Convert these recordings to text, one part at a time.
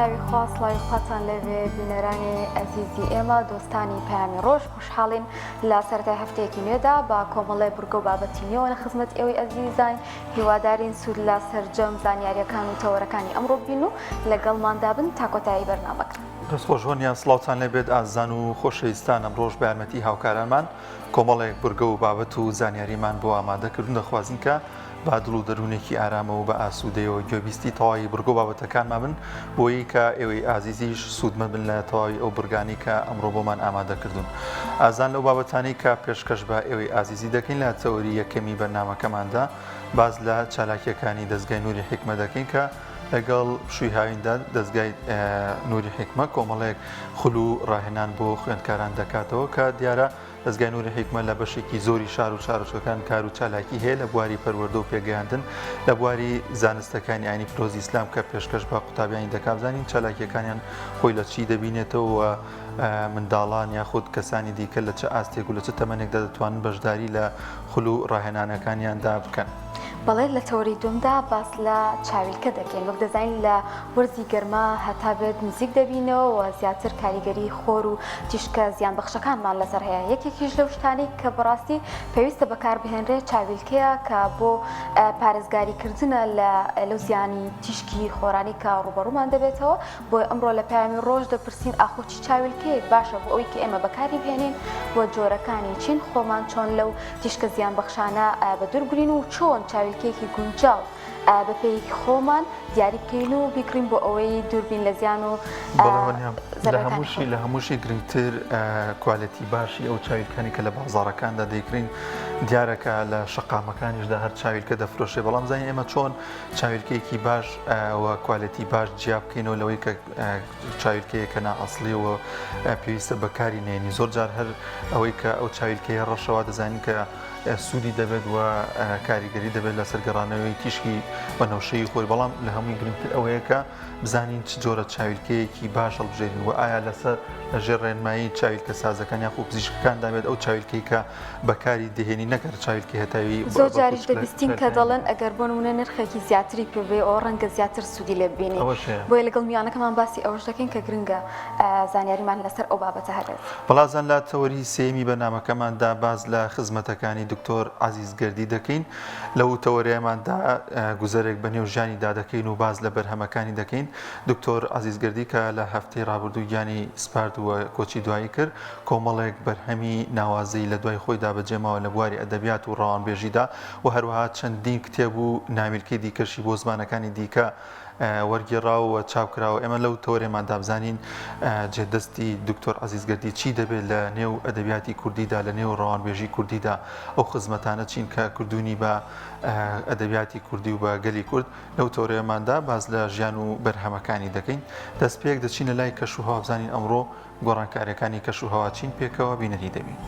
ناوی خواست لای خواتان لەوێ بینەرانی ئەزیزی ئێمە دۆستانی پەیامی ڕۆژ خوشحاڵین لە سەرەتای هەفتەیەکی نوێدا با کۆمەڵێ بورگە و بابەتی نوێوە لە خزمەت ئێوەی ئەزیزان هیوادارین سوود لە سەرجەم زانیاریەکان و تەوەرەکانی ئەمڕۆ بین و لەگەڵماندا بن تا کۆتایی بەرنامەکە. دەستخۆشۆنیان سڵاوتان لێبێت ئازان و خۆشەویستان ئەمڕۆژ بە یارمەتی هاوکارانمان کۆمەڵێک بورگە و بابەت و زانیاریمان بۆ ئامادەکردن دەخوازین کە با دڵ و دەروونێکی ئارامە و بە ئاسوودەیەوە گوێبیستی تەواوی بورگە و بابەتەکانمان بن بۆیە کە ئێوەی ئازیزیش سوودمە بن لە تەواوی ئەو بورگانی کە ئەمڕۆ بۆمان ئامادەکردون. ئازان لەو بابەتانەی کە پێشکەش بە ئێوەی ئازیزی دەکەین لە تەوەری یەکەمی بەرنامەکەماندا باز لە چالاکیەکانی دەستگای نووری حکمە دەکەین کە لەگەڵ شووی هاویندا دەستگای نووری حکمە کۆمەڵێک خول و ڕاهێنان بۆ خوێندکاران دەکاتەوە کە دیارە دەستگای نووری حکمە لە بەشێکی زۆری شار و چارەچۆکان کار و چالاکی هەیە لە بواری پەروەردە و پێگەیاندن لە بواری زانستەکانی ئاینی فرۆزی ئیسلام کە پێشکەش بە قوتابیانی دەکابزانین چالاکیەکانیان خۆی لە چی دەبینێتەوە منداڵان یاخود کەسانی دیکە لە چه ئاستێک و لە چه تەمەنێکدا دەتوانن بەشداری لە خول و ڕاهێنانەکانیاندا بکەن. بەڵێ لە تەوەری دومدا باس لە چاویلکە دەکەین وەک دەزانین لە وەرزی گەرما هەتا بێت نزیک دەبینەوە و زیاتر کاریگەری خۆر و تیشکە زیان بەخشەکانمان لەسەر هەیە. یەکێکیش لەو شتانی کە بەڕاستی پێویستە بەکاربهێنرێ چاویلکەیە کە بۆ پارێزگاریکردنە لەو زیانی تیشکی خۆرانی کە ڕوبەڕوومان دەبێتەوە. بۆی ئەمڕۆ لە پەیامی ڕۆژ دەپرسین ئاخۆچی چاویلکەیەک باشە بۆ ئەوەی کە ئێمە بەکاری بهێنین و جۆرەکانی چین خۆمان چۆن لەو تیشکە زیان بەخشانە بەدوورگرین و چۆن چاویلکەیەکی گونجاو بەپێی خۆمان دیاری بکەین و بیکڕین بۆ ئەوەی دووربین لە زیان و لە هەمووشی گرنگتر کوالەتی باشی ئەو چاویلکانی کە لە بازاڕەکاندا دەیکرین دیارەکە لە شەقامەکانیشدا هەر چاویلکە دەفرۆشێ بەڵام زانین ئێمە چۆن چاویلکەیەکی باش و کوالەتی باش جیا بکەینەوە لەوەی کە چاویلکەیەکە نائەسڵی و پێویستە بەکاری نێنی. زۆر جار هەر ئەوەی کە ئەو چاویلکەیە ڕەشەوە دەزانین کە سوودی دەبێت و کاریگەری دەبێت لە سەرگەڕانەوەی تیشکی بە نەوشەی خۆی بەڵام لە هەمووی گرنگتر ئەوەیە کە بزانین چ جۆرە چاویلکەیەکی باش هەڵبژێرین و ئایا لەسەر لەژێر ڕێنمایی چاویلکە سازەکان یاخۆ پزیشکەکان دامێت ئەو چاویلکەی کە بەکاری دەهێنی نەکرد چاویلکە هەتاوی زۆر جاریش دەبیستین کە دەڵێن ئەگەر بۆ نمونە نرخێکی زیاتری پێبێ ئەو ڕەنگە زیاتر سوودی لێ ببینی. بۆیە لەگەڵ میوانەکەمان باسی ئەوەش دەکەین کە گرنگە زانیاریمان لەسەر ئەو بابەتە هەبێت. بەڵازان لە تەوەری سێمی بەرنامەکەماندا باز لە خزمەتەکانی دکتۆر عەزیزگەردی دەکەین. لەو تەوەریەماندا گوزەرێک بە نێو ژیانی دادەکەین و باز لە بەرهەمەکانی دەکەین. دکتۆر عەزیزگەردی کە لە هەفتەی ڕابردوو گیانی سپارد و کۆچی دوایی کرد کۆمەڵێک بەرهەمی ناوازەی لە دوای خۆیدا بەجێماوە لە بواری ئەدەبیات و ڕەوانبێژیدا و هەروەها چەندین کتێب و نامیلکەی دیکەشی بۆ زمانەکانی دیکە وەرگێڕاوە چاوکراوە. ئێمە لەو تەوەرێماندا بزانین جێدەستی دکتۆر عەزیزگەردی چی دەبێت لە نێو ئەدەبیاتی کوردیدا لە نێو ڕەوانبێژی کوردیدا ئەو خزمەتانە چین کە کردوونی بە ئەدەبیاتی کوردی و بە گەلی کورد. لەو تەوەرێماندا باز لە ژیان و بەرهەمەکانی دەکەین. دەست پێک دەچینە لای کەش و هەوا بزانین ئەمڕۆ گۆڕانکاریەکانی کەش و هەوا چین پێکەوە بینەری دەبین.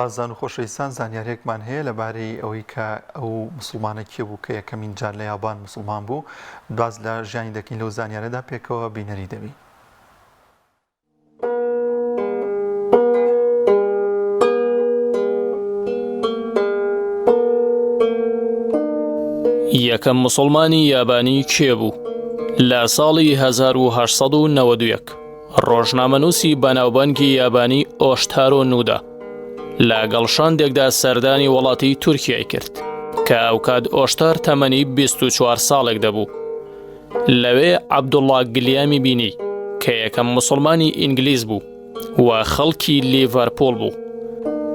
بەڵا زان و خۆشەویستان زانیاریەکمان هەیە لەبارەی ئەوەی کە ئەو مسلمانە کێ بوو کە یەکەمین جار لە یابان مسلمان بوو باز لە ژیانی دەکەین لەو زانیارەدا پێکەوە بینەری دەبی. یەکەم مسلمانی یابانی کێ بوو؟ لە ساڵی 1891 ڕۆژنامەنووسی بەناوبانگی یابانی ئۆشتارۆ نودا لەگەڵ شاندێکدا سەردانی وڵاتی تورکیای کرد کە ئەو کات ئۆشتار تەمەنی 24 ساڵێک دەبوو. لەوێ عەبدوڵڵا گلیامی بینی کە یەکەم مسلمانی ئینگلیز بوو و خەڵکی لیڤەرپۆڵ بوو.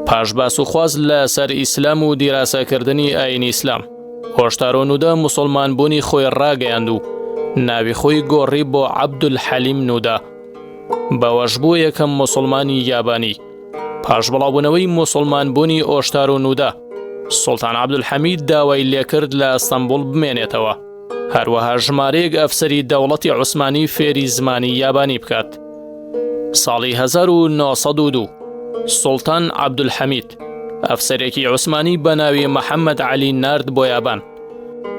پاش باس و خواز لە سەر ئیسلام و دیراسەکردنی ئاینی ئیسلام ئۆشتارۆ نودا مسلمانبوونی خۆی ڕاگەیاند و ناوی خۆی گۆڕی بۆ عەبدولحەلیم نودا. بەوەش بوو یەکەم مسلمانی یابانی. پاش بڵاوبوونەوەی مسلمانبوونی ئۆشتارۆ نودا سوڵتان عەبدولحەمید داوای لێکرد لە ئەستەمبوڵ بمێنێتەوە، هەروەها ژمارەیەک ئەفسەری دەوڵەتی عوسمانی فێری زمانی یابانی بکات. ساڵی 1902 سوڵتان عەبدولحەمید ئەفسەرێکی عوسمانی بە ناوی مەحەممەد عەلی نارد بۆ یابان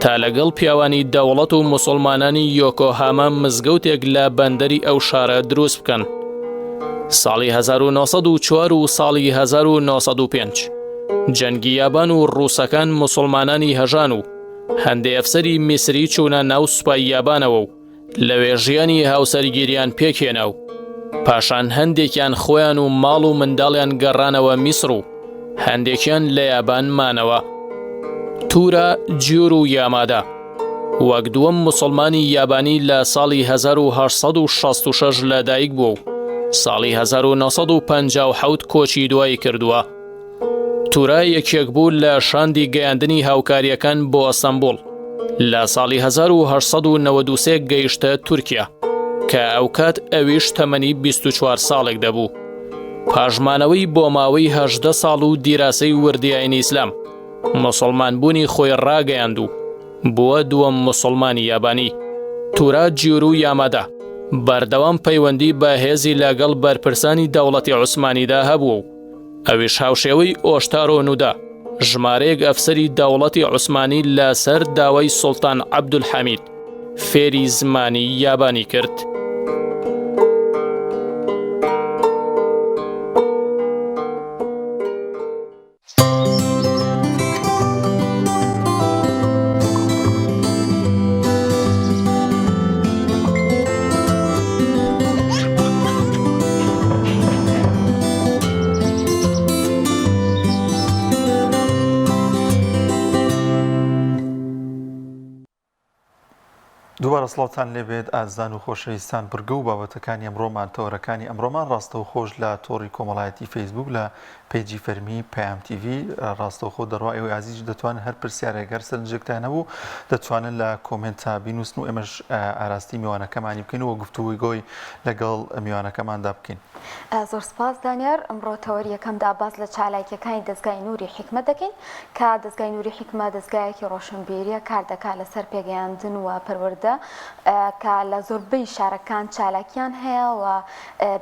تا لەگەڵ پیاوانی دەوڵەت و مسلمانانی یۆکۆهاما مزگەوتێک لە بەندەری ئەو شارە دروست بکەن. ساڵی 1904 و ساڵی 1905 جەنگی یابان و ڕووسەکان مسلمانانی هەژان و هەندێک ئەفسەری میسری چوونە ناو سوپای یابانەوە و لەوێ ژیانی هاوسەرگیریان پێکهێنا و پاشان هەندێکیان خۆیان و ماڵ و منداڵیان گەڕانەوە میسر و هەندێکیان لە یابان مانەوە. تورا جیور و یامادا وەک دووەم مسلمانی یابانی لە ساڵی 1866 لەدایک بووە و ساڵی 1957 کۆچی دوایی کردووە. تورا یەکێک بوو لە شاندی گەیاندنی هاوکاریەکان بۆ ئەستەمبوڵ. لە ساڵی 1893 گەیشتە تورکیا کە ئەو کات ئەویش تەمەنی 24 ساڵێک دەبوو. پاژمانەوەی بۆ ماوەی 18 ساڵ و دیراسەی وردی ئاینی ئیسلام مسلمانبوونی خۆی ڕاگەیاند و بووە دووەم مسلمانی یابانی. تورا جیور و یامادا بەردەوام پەیوەندی بە هێزی لەگەڵ بەرپرسانی دەوڵەتی عوسمانیدا هەبووە و ئەویش هاوشێوەی ئۆشتارۆ نودا ژمارەیەک ئەفسەری دەوڵەتی عوسمانی لەسەر داوای سوڵتان عەبدولحەمید فێری زمانی یابانی کرد. دووبارە سڵاوتان لێبێت ئازان و خۆشەویستان. بڕگە و بابەتەکانی ئەمڕۆمان تەوەرەکانی ئەمڕۆمان ڕاستەوخۆش لە تۆڕی کۆمەڵایەتی فەیسبوک لە پیجی فەرمی پەیام تیڤی ڕاستەوخۆ دەڕوا ئێوە عزیز دەتوانن هەر پرسیارێگەر سەرنجێکتان هەبوو دەتوانن لە کۆمنتە بینووسن و ئێمەش ئاراستی میوانەکەمانی بکەین و گفتوگوی گۆی لەگەڵ میوانەکەماندا بکەین. زۆر سپاس دانیار. ئەمڕۆ تەوەریەکەمدا باز لە چالاکیەکانی دەستگای نووری حکمت دەکەین کە دەستگای نووری حکمت دەستگایەکی ڕۆشنبیریە کار دەکات لەسەر پێگەیاندن و پەروەردە کە لە زۆربەی شارەکان چالاکیان هەیە و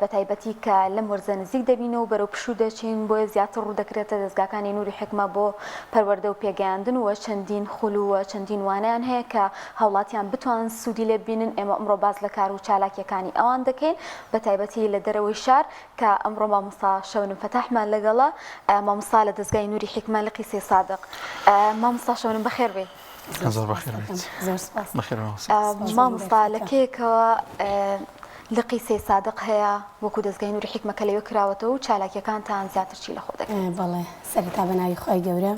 بە تایبەتی کە لەم وەرزە نزیک دەبینەوە و بەرەو پشوو دەچین بۆیە زیاتر ڕوو دەکرێتە دەستگاکانی نووری حکمە بۆ پەروەردە و پێگەیاندن و چەندین خول و چەندین وانیان هەیە کە هاوڵاتیان بتوانن سوودی لێ ببینن. ئێمە ئەمڕۆ باز لە کار و چالاکیەکانی ئەوان دەکەین بە تایبەتی لە دەرەوەی شار کە ئەمڕۆ مامۆستا شەونم فەتاحمان لەگەڵە مامۆستا لە دەستگای نووری حکمە لە قیسەی سادق. مامۆستا شەونم بەخێر بێ. زۆر بەخێر بێت. مامۆستا لە کێکەوە لە قیسەی سادق هەیە وەکو دەستگای نووری حکمە کە لەوێ کراوەتەوە و چالاکیەکانتان زیاتر چی لە خۆ دەکەن؟ بەڵێ سەرەتا بە ناوی خۆی گەورە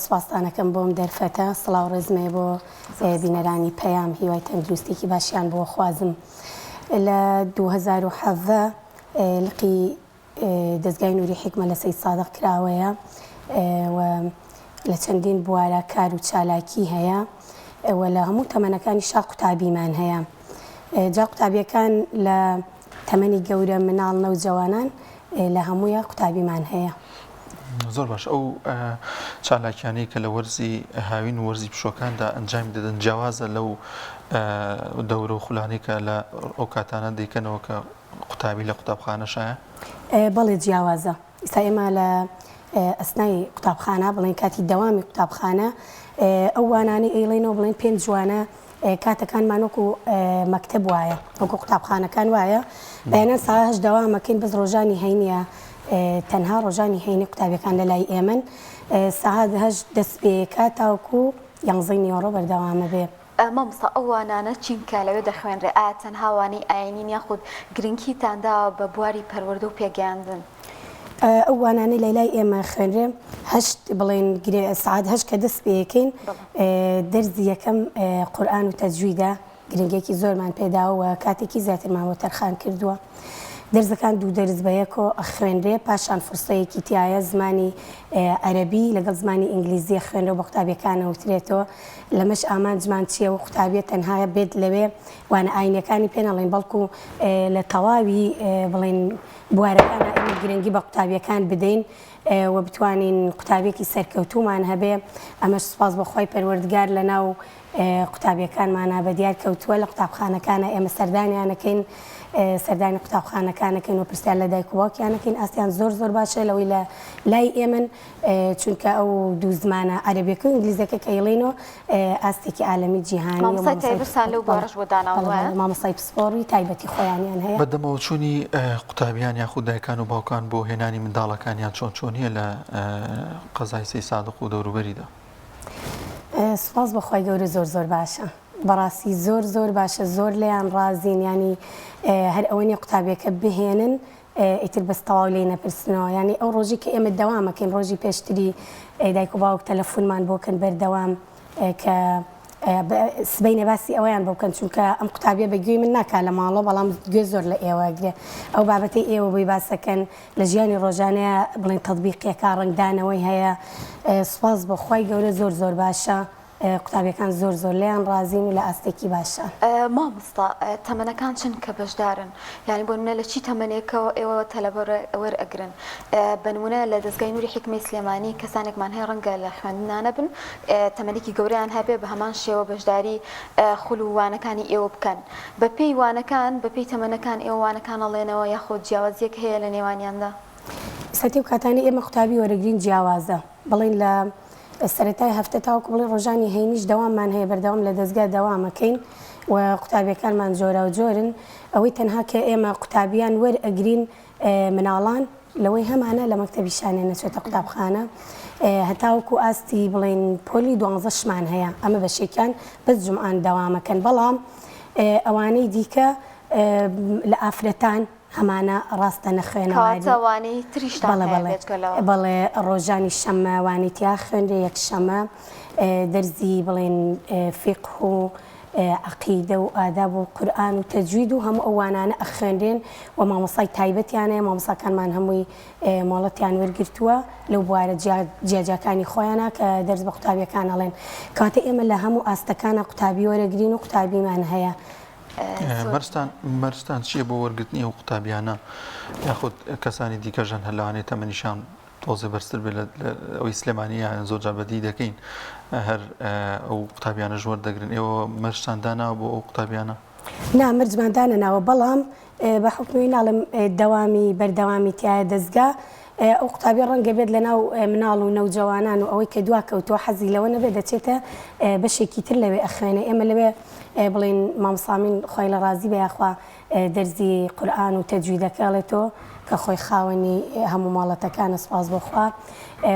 سوپاسدانەکەم بۆم دەرفەتە سڵاو ڕێزمێ بۆ بینەرانی پەیام هیوای تەندروستێکی باشیان بۆ خوازم. لە 2017 لقی دەستگای نووری حکمە لە سەید سادق کراوەیە و لە چەندین بوارە کار و چالاکی هەیە و لە هەموو تەمەنەکانی شا قوتابیمان هەیە. جا قوتابیەکان لە تەمەنی گەورە مناڵ نەوجەوانان لە هەموویە قوتابیمان هەیە. زۆر باش. ئەو چالاکیانەی کە لە وەرزی هاوین و وەرزی پشۆکاندا ئەنجام دەدەن جیاوازە لەو دەورە و خولانەی کە لە ئەو کاتانە دەیکەنەوە کە قوتابی لە قوتابخانەشایە؟ بەڵێ جیاوازە. ئێستا ئێمە لە ئەسنای قوتابخانە بڵێن کاتی دەوامی قوتابخانە ئەو وانانی ئەیڵێنەوە بڵێن پێنج جوانە کاتەکانمان وەکو مەکتب وایە وەکو قوتابخانەکان وایە بەیانەن ساهەش دەوامەکەین بەس ڕۆژانی هەینە تەنها ڕۆژانی هەینی قوتابیەکان لە لای ئێمن ساعات هەش دەست پێکات تاوکو 11 نیوەڕۆ بەردەوامە بێ. مامۆستا ئەو وانانە چینکە لەوێ دەخوێنرێ ئایا تەنها وانەی ئاینین یاخود گرنگیتانداوە بە بواری پەروەردە و پێگەیاندن؟ ئەو وانانەی لای لای ئێمە خوێنرێ هەشت بڵێن ساعات هەش کە دەست پێەکەین دەرزی یەکەم قورئان و تەجویدە گرنگێکی زۆرمان پێداوە کاتێکی زیاترمان بۆ تەرخان کردووە. دەرزەکان دوو دەرز بە یەکۆ خوێنرێ پاشان فرسەیەکی تایە زمانی عەرەبی لەگەڵ زمانی ئینگلیزی خوێنرەوە بە قوتابیەکانە وترێتەوە لەمەش ئامانجمان چییە و قوتابیە تەنها بێت لەوێ وانە ئاینەکانی پێنەڵێن بەڵکو لە تەواوی بڵێن بوارەکانە ئەمە گرنگی بە قوتابیەکان بدەین و بتوانین قوتابێکی سەرکەوتومان هەبێ ئەمەش سوپاس بەخوای پەروەردگار لە ناو قوتابیەکانمانە بە دیار کەوتووە لە قوتابخانەکانە ئێمە سەردانیانەکەین سەردانی قوتابخانەکانەکەین و پرسیار لە دایک و باوکیانەکەین ئاستیان زۆر زۆر باشە لەوەی لە لای ئێمن چونکە ئەو دوو زمانە عەرەبیەکە و ئینگلیزەکە کە ئەیڵێنەوە ئاستێکی عالەمی جیهانی مامۆستای تایبەتتان لەو بارەش بۆ داناوە مامۆستای پسپۆڕی تایبەتی خۆیانیان هەیە. بەدەمەوە چوونی قوتابیان یاخود دایکان و باوکان بۆ هێنانی منداڵەکانیان چۆنیە لە قەزای سەی سادق و دەوروبەریدا؟ سوپاس بەخوای گەورە زۆر زۆر باشە بەڕاستی زۆر زۆر باشە زۆر لێیان ڕازین ینی هەر ئەوەنی قوتابیەکە بهێنن ئیتر بەس تەواو لێ نەپرسنەوە ینی ئەو ڕۆژی کە ئێمە دەوامەکەین ڕۆژی پێشتری دایک و باوک تەلەفۆنمان بۆکەن بەردەوام کە سبەینە باسی ئەویان بۆکەن چونکە ئەم قوتابیە بەگوێی من ناکا لە ماڵە بەڵام گوێ زۆر لە ئێوەگرێ ئەو بابەتی ئێوە بۆی باسەکەن لە ژیانی ڕۆژانەیە بڵێن تەطبیقیەکە ڕنگدانەوەی هەیە سوپاس بەخوای گەورە زۆر زۆر باشە قوتابیەکان زۆر زۆر لێیان ڕازین و لە ئاستێکی باشە. مامۆستا تەمەنەکان چن کە بەشدارن یعنی بۆ نمونە لە چی تەمەنێکەوە ئێوە تەلەبەرە وەرئەگرن بە نمونە لە دەستگای نووری حیکمەی سلێمانی کەسانێکمان هەیە ڕەنگە لە خوێندنانە بن تەمەنێکی گەورەیان هەبێ بە هەمان شێوە بەشداری خولووانەکانی ئێوە بکەن بە پێی وانەکان بە پێی تەمەنەکان ئێوە وانەکان ئەڵێنەوە یاخۆ جیاوازیەک هەیە لە نێوانیاندا؟ سەتی و کاتانی ئێمە قوتابی وەرەگرین جیاوازە بڵین لە سەرەتای هەفتە تاوکو بڵێ ڕۆژانی هەینیش دەواممان هەیە بەردەوام لە دەستگا دەوامەکەین و قوتابیەکانمان جۆرە و جۆرن ئەوەی تەنها کە ئێمە قوتابیان وەرئەگرین مناڵان لەوەی هەمانە لە مەکتەبیشانێ نەچێتە قوتابخانە هەتاوکو ئاستی بڵێن پۆلی 12شمان هەیە ئەمە بەشێکیان بەس جومعان دەوامەکەن بەڵام ئەوانەی دیکە لە ئافرەتان هەمانە ڕاستە نەخوێنەوەوانەی تریشتان بەڵێ ڕۆژانی شەمە وانیتیا خوێنرێ یەک شەمە دەرزی بڵێن فیقه و عەقیدە و ئاداب و قورئان و تەجوید و هەموو ئەوانانە ئەخوێنرێن و مامۆستای تایبەتیانەیە مامۆستاکانمان هەمووی مۆڵەتیان وەرگرتووە لەو بوارە جیاجاکانی خۆیانە کە دەرز بە قوتابیەکان ئەڵێن کاتە ئێمە لە هەموو ئاستەکانە قوتابی وەرەگرین و قوتابیمان هەیە. مەرجتان چییە بۆ وەرگرتنی ئەو قوتابیانە یاخود کەسانی دیکەژەن هەلوانێت تەمەنیشان تۆزێ بەرزتر بێت ئەوەی سلێمانییان زۆر جابەدی دەکەین هەر ئەو قوتابیانە ژوەر دەگرن ئێوە مەرجتان داناوە بۆ ئەو قوتابیانە؟ نا مەرجمان دانەناوە بەڵام بە حکمی ناڵم دەوامی بەردەوامی تایە دەستگا ئەو قوتابی ڕەنگە بێت لە ناو مناڵ و نەوجەوانان و ئەوەی کە دواکەوتووە حەزی لەوە نەبێت دەچێتە بەشێکی تر لەوێ ئەخوێنێ ئێمە لەوێ بڵین مامۆسامین خۆی لە ڕازی بەیاخوا دەرزی قورئان و تەجویدەکەڵێتەوە کە خۆی خاوەنی هەموو ماڵەتەکانە سوپاس بۆخوا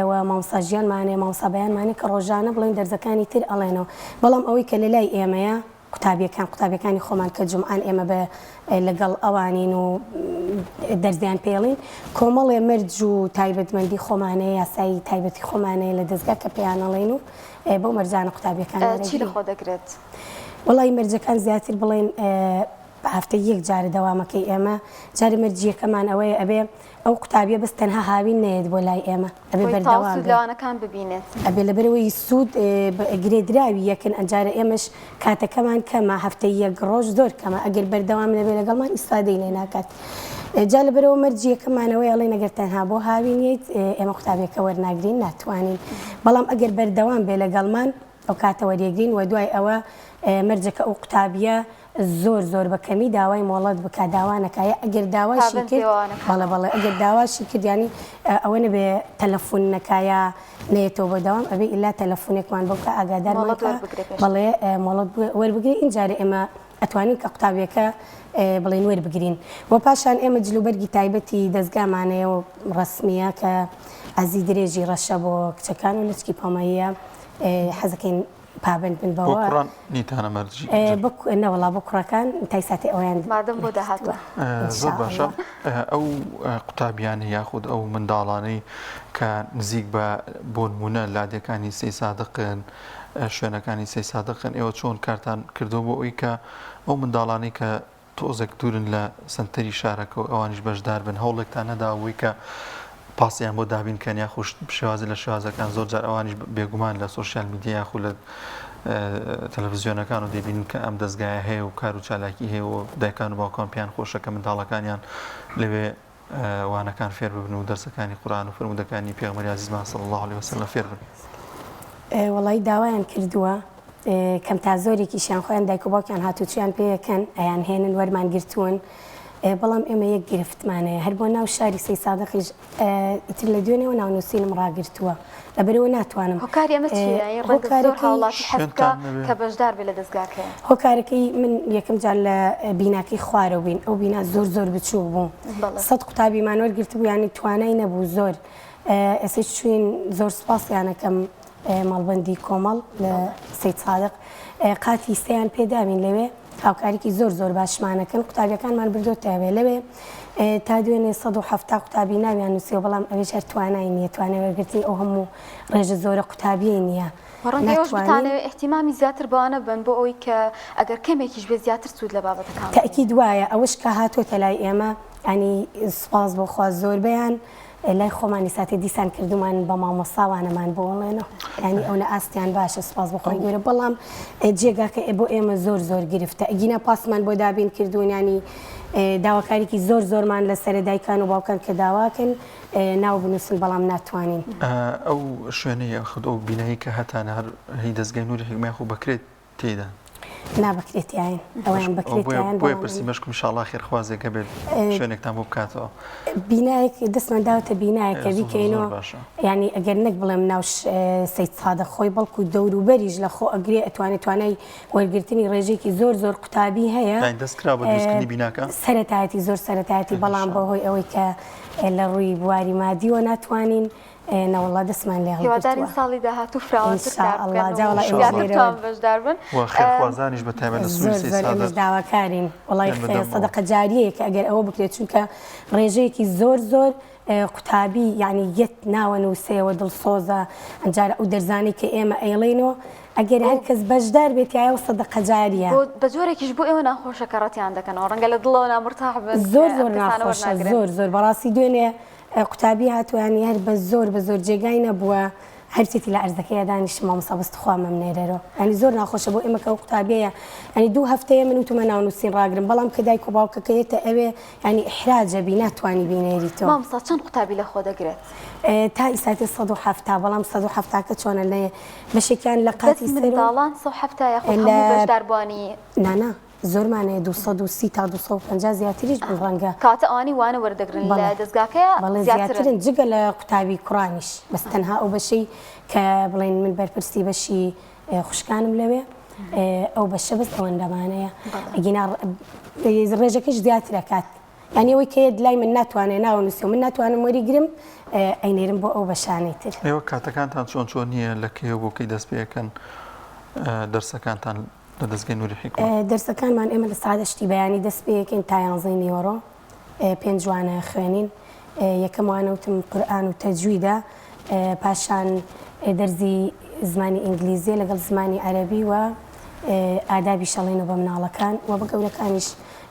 و مامۆستا ژیانمانێ مامۆستا بەیانمانێ کە ڕۆژانە بڵین دەرزەکانی تر ئەڵێنەوە بەڵام ئەوەی کە لە لای ئێمەیە قوتابیەکانی خۆمان کە جومعان ئێمە بە لەگەڵ ئەوانین و دەرزیان پێڵین کۆمەڵێ مەرج و تایبەتمەندی خۆمانەیە یاسایی تایبەتی خۆمانەیە لە دەستگا کە پێیانەڵێن و بەو مەرجانە قوتابیەکان چی لە خۆ دەگرێت؟ وڵی مەرجەکان زیاتر بڵێن هەفتە یەک جارە دەوامەکەی ئێمە جارە مەرجیەکەمان ئەوەیە ئەبێ ئەو قوتابیە بەس تەنها هاوین نێت بۆ لای ئێمە ئەبێ بەردەوامەکان ببینێت ئەبێ لەبەرەوەی سوود گرێدراوی یەکن ئەجارە ئێمەش کاتەکەمان کەمە هەفتە یەک ڕۆژ زۆر کەمە ئەگەر بەردەوام نەبێ لەگەڵمان ئیسفادەی لێ ناکات جا لەبەرەوە مەرجیەکەمانەوەی ئەڵێ نەگەر تەنها بۆ هاوینیت ئێمە قوتابیەکە وەرناگرین ناتوانین بەڵام ئەگەر بەردەوام بێ لەگەڵمان ئەو کاتە وەریەگرین و دوای ئەوە مەرجەکە ئەو قوتابیە زۆر بەکەمی داوای مۆڵەت بکە داوانەکایە ئەگەر داواشی کرد بەڵێ ئەگەر داواشی کردیانی ئەوە نەبێ تەلەفۆن نەکایە نێتەوە بە داوام ئەبێ ئیلا تەلەفۆنێکمان بۆکە ئاگادارمان بەڵێ مۆڵەت وەربگری اینجارە ئێمە ئەتوانین کە قوتابیەکە بڵێن وەربگرین بۆ پاشان ئێمە جلوبەرگی تایبەتی دەستگامانەیە و ڕسمیە کە ئازی درێژی ڕەشە بۆ کچەکان و لچکی پۆمەیە حەزەکەین پابند بن بەوە نیتانە مەرجی نەوەڵا بۆ کوڕەکان تای ساتی ئەویان مادەم بۆ داهاتوە زۆر باشە ئەو قوتابیانە یاخود ئەو منداڵانەی کە نزیک بە بۆ نمونە لادەکانی سەی سادقن شوێنەکانی سەی سادقن ئێوە چۆن کارتان کردو بۆ ئەوی کە ئەو منداڵانی کە تۆزێک دوورن لە سنتەری شارەکە و ئەوانیش بەشدار بن هەوڵێکتان نەداوەی کە پاسیان بۆ دابین کەن یا خوش شێوازی لە شێوازەکان زۆر جار ئەوانیش بێگومان لە سوۆسیال میدیا یاخود لە تەلەڤیزیۆنەکان و دەبین کە ئەم دەستگایە هەیە و کار و چالاکی هەیە و دایکان و باوکان پێیان خۆشەکە منداڵەکانیان لەوێ وانەکان فێر ببن و دەرسەکانی قورئان و فرمودەکانی پێغەمبەری عەزیزمان صلی الله علیه وسلم فێر بن. وەڵی داوایان کردووە کەم تا زۆرێکیشیان خۆیان دایک و باوکیان هاتوچیان پێیەکەن ئەیان هێنن وەرمان گرتوون بەڵام ئێمە یەک گرفتمانەیە هەر بۆ ناو شاری سەی سادقیش ئیتر لە دوێنێەوە ناونووسینم ڕاگرتووە لەبەرەوە ناتوانم هۆکاری ئەمە چیە ڕێگە هاوڵاتی حەزکە کە بەشدار بێ لە دەستگاکەیە هۆکارەکەی من یەکەم جار لە بیناکەی خوارەوە بین ئەو بینا زۆر بچوو بوو سەد قوتابیمان وەرگرت بوو یانی توانای نەبوو زۆر ئێستا چوین زۆر سوپاسیانەکەم ماڵبەندی کۆمەڵ لە سەید سادق قاتی سەیان پێداوین لەوێ هاوکاریکی زۆر باشمانەکەن قوتابیەکانمان بردۆتەوێ لەوێ تا دوێنێ 170 قوتابی ناویان نووسیەوە بەڵام ئەوێش هەر توانای نییە توانای وەرگرتنی ئەو هەموو ڕێژە زۆرە قوتابیە نییە ڕەنگەوەش بتانەوێت احتیمامی زیاتر بەوانە بن بۆ ئەوی کە ئەگەر کەمێکیش بێ زیاتر سوود لە بابەتەکان تەئکید وایە ئەوەش کە هاتوۆتە لای ئێمە ینی سوپاس بۆ خوا زۆر بەیان لای خۆمانی ساتێ دیسان کردومان بە مامۆساوانەمان بۆ وڵێنەوە ینی ئەو نە ئاستیان باشە سوپاس بۆخۆی گەورە بەڵام جێگاکە بۆ ئێمە زۆر گرفتە ئەگینە پاسمان بۆ دابین کردوون ینی داواکارێکی زۆرمان لە سەر دایکان و باوکان کە داواکەن ناو بنووسن بەڵام ناتوانین ئەو شوێنەیە خود ئەو بینایی کە هەتانە هەر هی دەستگای نووری حکمای خۆ بکرێت تێدا نابکرێتیان ئەویان بکرێتیان بۆیە پرسی مەشکم ئینشاءالله خێرخوازێکە بێت شوێنێکتان بۆ بکاتەوە بینایەک دەستمان داوەتە بینایەکە بیکەینەوە ینی ئەگەر نەک بڵێم ناوش سەید سادق خۆی بەڵکو دەوروبەریش لە خۆ ئەگرێ ئەتوانێت توانای وەرگرتنی ڕێژێکی زۆر قوتابی هەیە دەستکرا بە دروستکردنی بیناکە سەرەتایەتی زۆر سەرەتایەتی بەڵام بەهۆی ئەوەی کە لە ڕووی بواری مادیوە ناتوانین نەوەڵا دەستمان لێ هیوادارین ساڵی داهاتوو فراوانتر بەشدار بن خێرخوازانیش بە تایبەت لە سوورسی سادق داواکارین وڵای سەدەقە جاریەیە کە ئەگەر ئەوە بکرێت چونکە ڕێژەیەکی زۆر قوتابی یعنی یەت ناوە نووسێەوە دڵسۆزە ئەنجارە ئەو دەرزانی کە ئێمە ئەیڵێنەوە ئەگەر هەر کەس بەشدار بێت یاوە سەدەقە جاریە بە جۆرێکیش بۆ ئێوە ناخۆشە کە ڕەتیان دەکەنەوە ڕەنگە لە دڵەوە نامرتاح بن زۆر ناخۆشە زۆر بەڕاستی دوێنێ قوتابی هاتووانی هەر بە زۆر جێگای نەبووە هەرچێتی لە ئەرزەکەی دانیش مامۆستا بەستخوا مەمنێرەوە ینی زۆر ناخۆشە بۆ ئێمە کە ئەو قوتابیەیە ینی 2 هەفتەیە من وتمە ناونووسین ڕاگرم بەڵام کە دایک و باوکەکەیەتە ئەوێ ینی ئیحراجە بی ناتوانی بینێریتەوە مامۆستا چەند قوتابی لە خۆ دەگرێت تا ئیساتی 170 بەڵام 170 کە چۆنە لێ بەشێکیان لە قاتی منداڵان 170 یاخود هەموو بەشداربوانی نانا زۆرمانەیە 230 تا 250 زیاتریش بن ڕەنگە کاتە ئەوانی وانە وەردەگرن لە دەستگاکەیە بەڵێ زیاترن جگە لە قوتابی کوڕانیش بەس تەنها ئەو بەشەی کە بڵێن من بەرپرسی بەشی خوشکانم لەوێ ئەو بەشە بەس ئەوەندەمانەیە ئەگینا ڕێژەکەش زیاترە کات ینی ئەوەی کە لای من ناتوانێت ناونووسی و من ناتوانم وەریگرم ئەینێرم بۆ ئەو بەشانەی تر ئێوە کاتەکانتان چۆن نییە لە کێو بۆکەی دەست پێەکەن دەرسەکانتان لە دەستگای نووری حکمە دەرسەکانمان ئێمە لە سعادەشتی بەیانی دەست پێەکەین تا 11 نیوەڕۆ 5 جوانە خوێنین یەکەم وانەوتم قورئان و تەجویدە پاشان دەرزی زمانی ئینگلیزی لەگەڵ زمانی عەرەبی و ئادابی شەڵێنەوە بە مناڵەکان و بە گەورەکانیش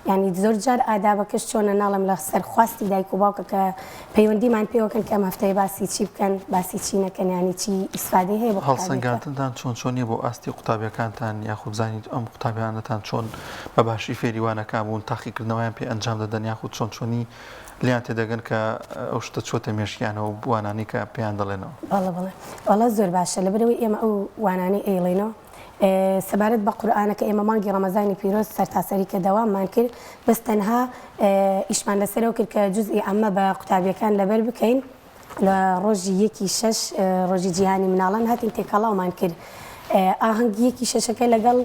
ینی زۆر جار ئادابەکەش چۆنە ناڵم لە سەرخواستی دایک و باوکە کە پەیوەندیمان پێوەکەن کە ئەم هەفتەیە باسی چی بکەن باسی چی نەکەن ینی چی ئیسفادەی هەیە بۆ هەڵسەنگاندنتان چۆنیە بۆ ئاستی قوتابیەکانتان یاخود بزانیت ئەم قوتابیانەتان چۆن بە باشی فێریوانەکان بوون تاقیکردنەوەیان پێ ئەنجام دەدەن یاخود چۆنی لیان تێدەگەن کە ئەو شتە چۆتە مێشکیانەوە و وانانی کە پێیان دەڵێنەوە بەڵێ زۆر باشە لەبەرەوەی ئێمە ئەو وانانەی ئەیڵێنەوە سەبارەت بە قورئانەکە ئێمە مانگی ڕەمەزانی پیرۆز سەرتاسەری کە دەواممان کرد بەس تەنها ئیشمان لەسەرەوە کرد کە جوزئی ئەمە بە قوتابیەکان لەبەر بکەین لە ڕۆژی 1/6 ڕۆژی جیهانی مناڵان هاتین تێکەڵاومان کرد ئاهەنگیەکی شەشەکە لەگەڵ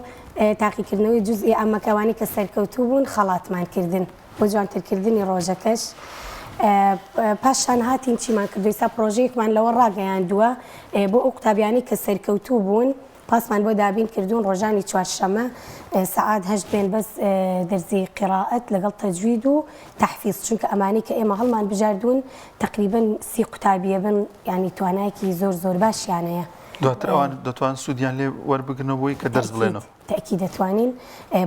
تاقیکردنەوەی جوزئی ئەمەکەوانی کە سەرکەوتوو بوون خەڵاتمان کردن بۆ جوانترکردنی ڕۆژەکەش پاشان هاتین چیمان کردوی سا پرۆژەیەکمان لەوە ڕاگەیاندووە بۆ ئەو قوتابیانی کە سەرکەوتوو بوون پاسمان بۆ دابین کردوون ڕۆژانی چوارشەمە سعات 8 بێن بەس دەرزی قراءەت لەگەڵ تەجوید و تەحفیظ چونکە ئەمانی کە ئێمە هەڵمان بژاردوون تقریبا 30 قوتابیە بن ینی توانایەکی زۆر باشیانەیە دواتر ئەوان دەتوان سوودیان لێ وەربگرنەوەی کە دەرس بڵێنەوە تاکی دەتوانین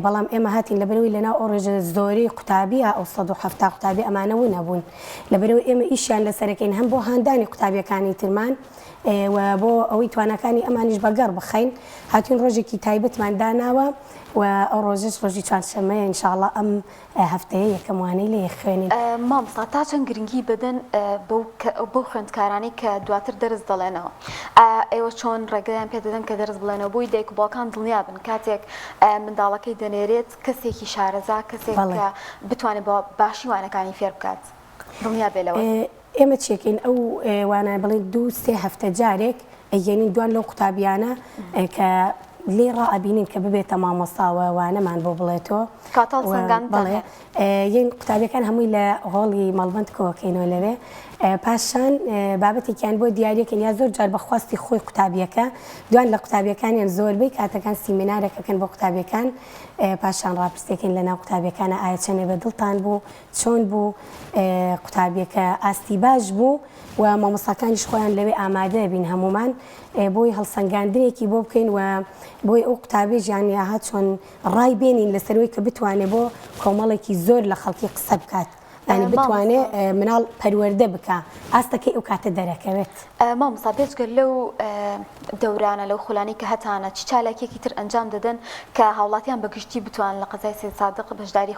بەڵام ئێمە هاتین لەبەرەوەی لەناو ئەو ڕێژە زۆری قوتابیە ئەو 170 قوتابی ئەمانەوە نەبوون لەبەرەوەی ئێمە ئیشیان لەسەرەکەین هەم بۆ هاندانی قوتابیەکانی ترمان و بۆ ئەوەی توانەکانی ئەمانیش بەگەڕ بخەین هاتوین ڕۆژێکی تایبەتمان داناوە و ئەو ڕۆژش ڕۆژی چوارشەمەیە ئینشاءڵڵا ئەم هەفتەیە یەکەم وانەی لێ خوێنین مامۆستا تا چەند گرنگی بدەن بۆ خوێندکارانی کە دواتر دەرس دەڵێنەوە ئێوە چۆن ڕێگەیان پێ دەدەن کە دەرس بڵێنەوە بۆی دایک و باوکان دڵنیا بن کاتێک منداڵەکەی دەنێرێت کەسێکی شارەزا کەسێک کە بتوانێت بە باشی وانەکانی فێر بکات دڵنیا بێلەوە ئێمە چێکین ئەو وانە بڵێن 2-3 هەفتە جارێک ئەگەنین دوان لەو قوتابیانە کە لێ ڕائبینین کە ببێتە مامۆستاوە وانەمان بۆ بڵێتەوە بڵێ یەن قوتابیەکان هەمووی لە هۆڵی مەڵبەند کۆکەینەوە لەوێ پاشان بابەتێکیان بۆ دیارەکەن یا زۆر جار بەخواستی خۆی قوتابیەکە دوان لە قوتابیەکانیان زۆربەی کاتەکان سیمینارێکەکەن بۆ قوتابیەکان پاشان ڕاپرسێکن لەناو قوتابیەکانە ئایا چەنێ بە دڵتان بوو چۆن بوو قوتابیەکە ئاستی باش بوو و مامۆستاکانیش خۆیان لەوێ ئامادە بین هەمومان بۆی هەڵسەنگاندنێکی بۆ بکەین و بۆی ئەو قوتابی ژیانیاها چۆن ڕای بێنین لەسەرەوەی کە بتوانێت بۆ کۆمەڵێکی زۆر لە خەڵکی قسە بکات ینی بتوانێت مناڵ پەروەردە بکە ئاستەکەی ئەو کاتە دەرەکەوێت مامۆستا بێجگەر لەو دەورانە لەو خولانی کە هەتانە چ چالاکێکی تر ئەنجام دەدەن کە هاوڵاتیان بەگشتی بتوان لە قەزای سێ سادق بەشداری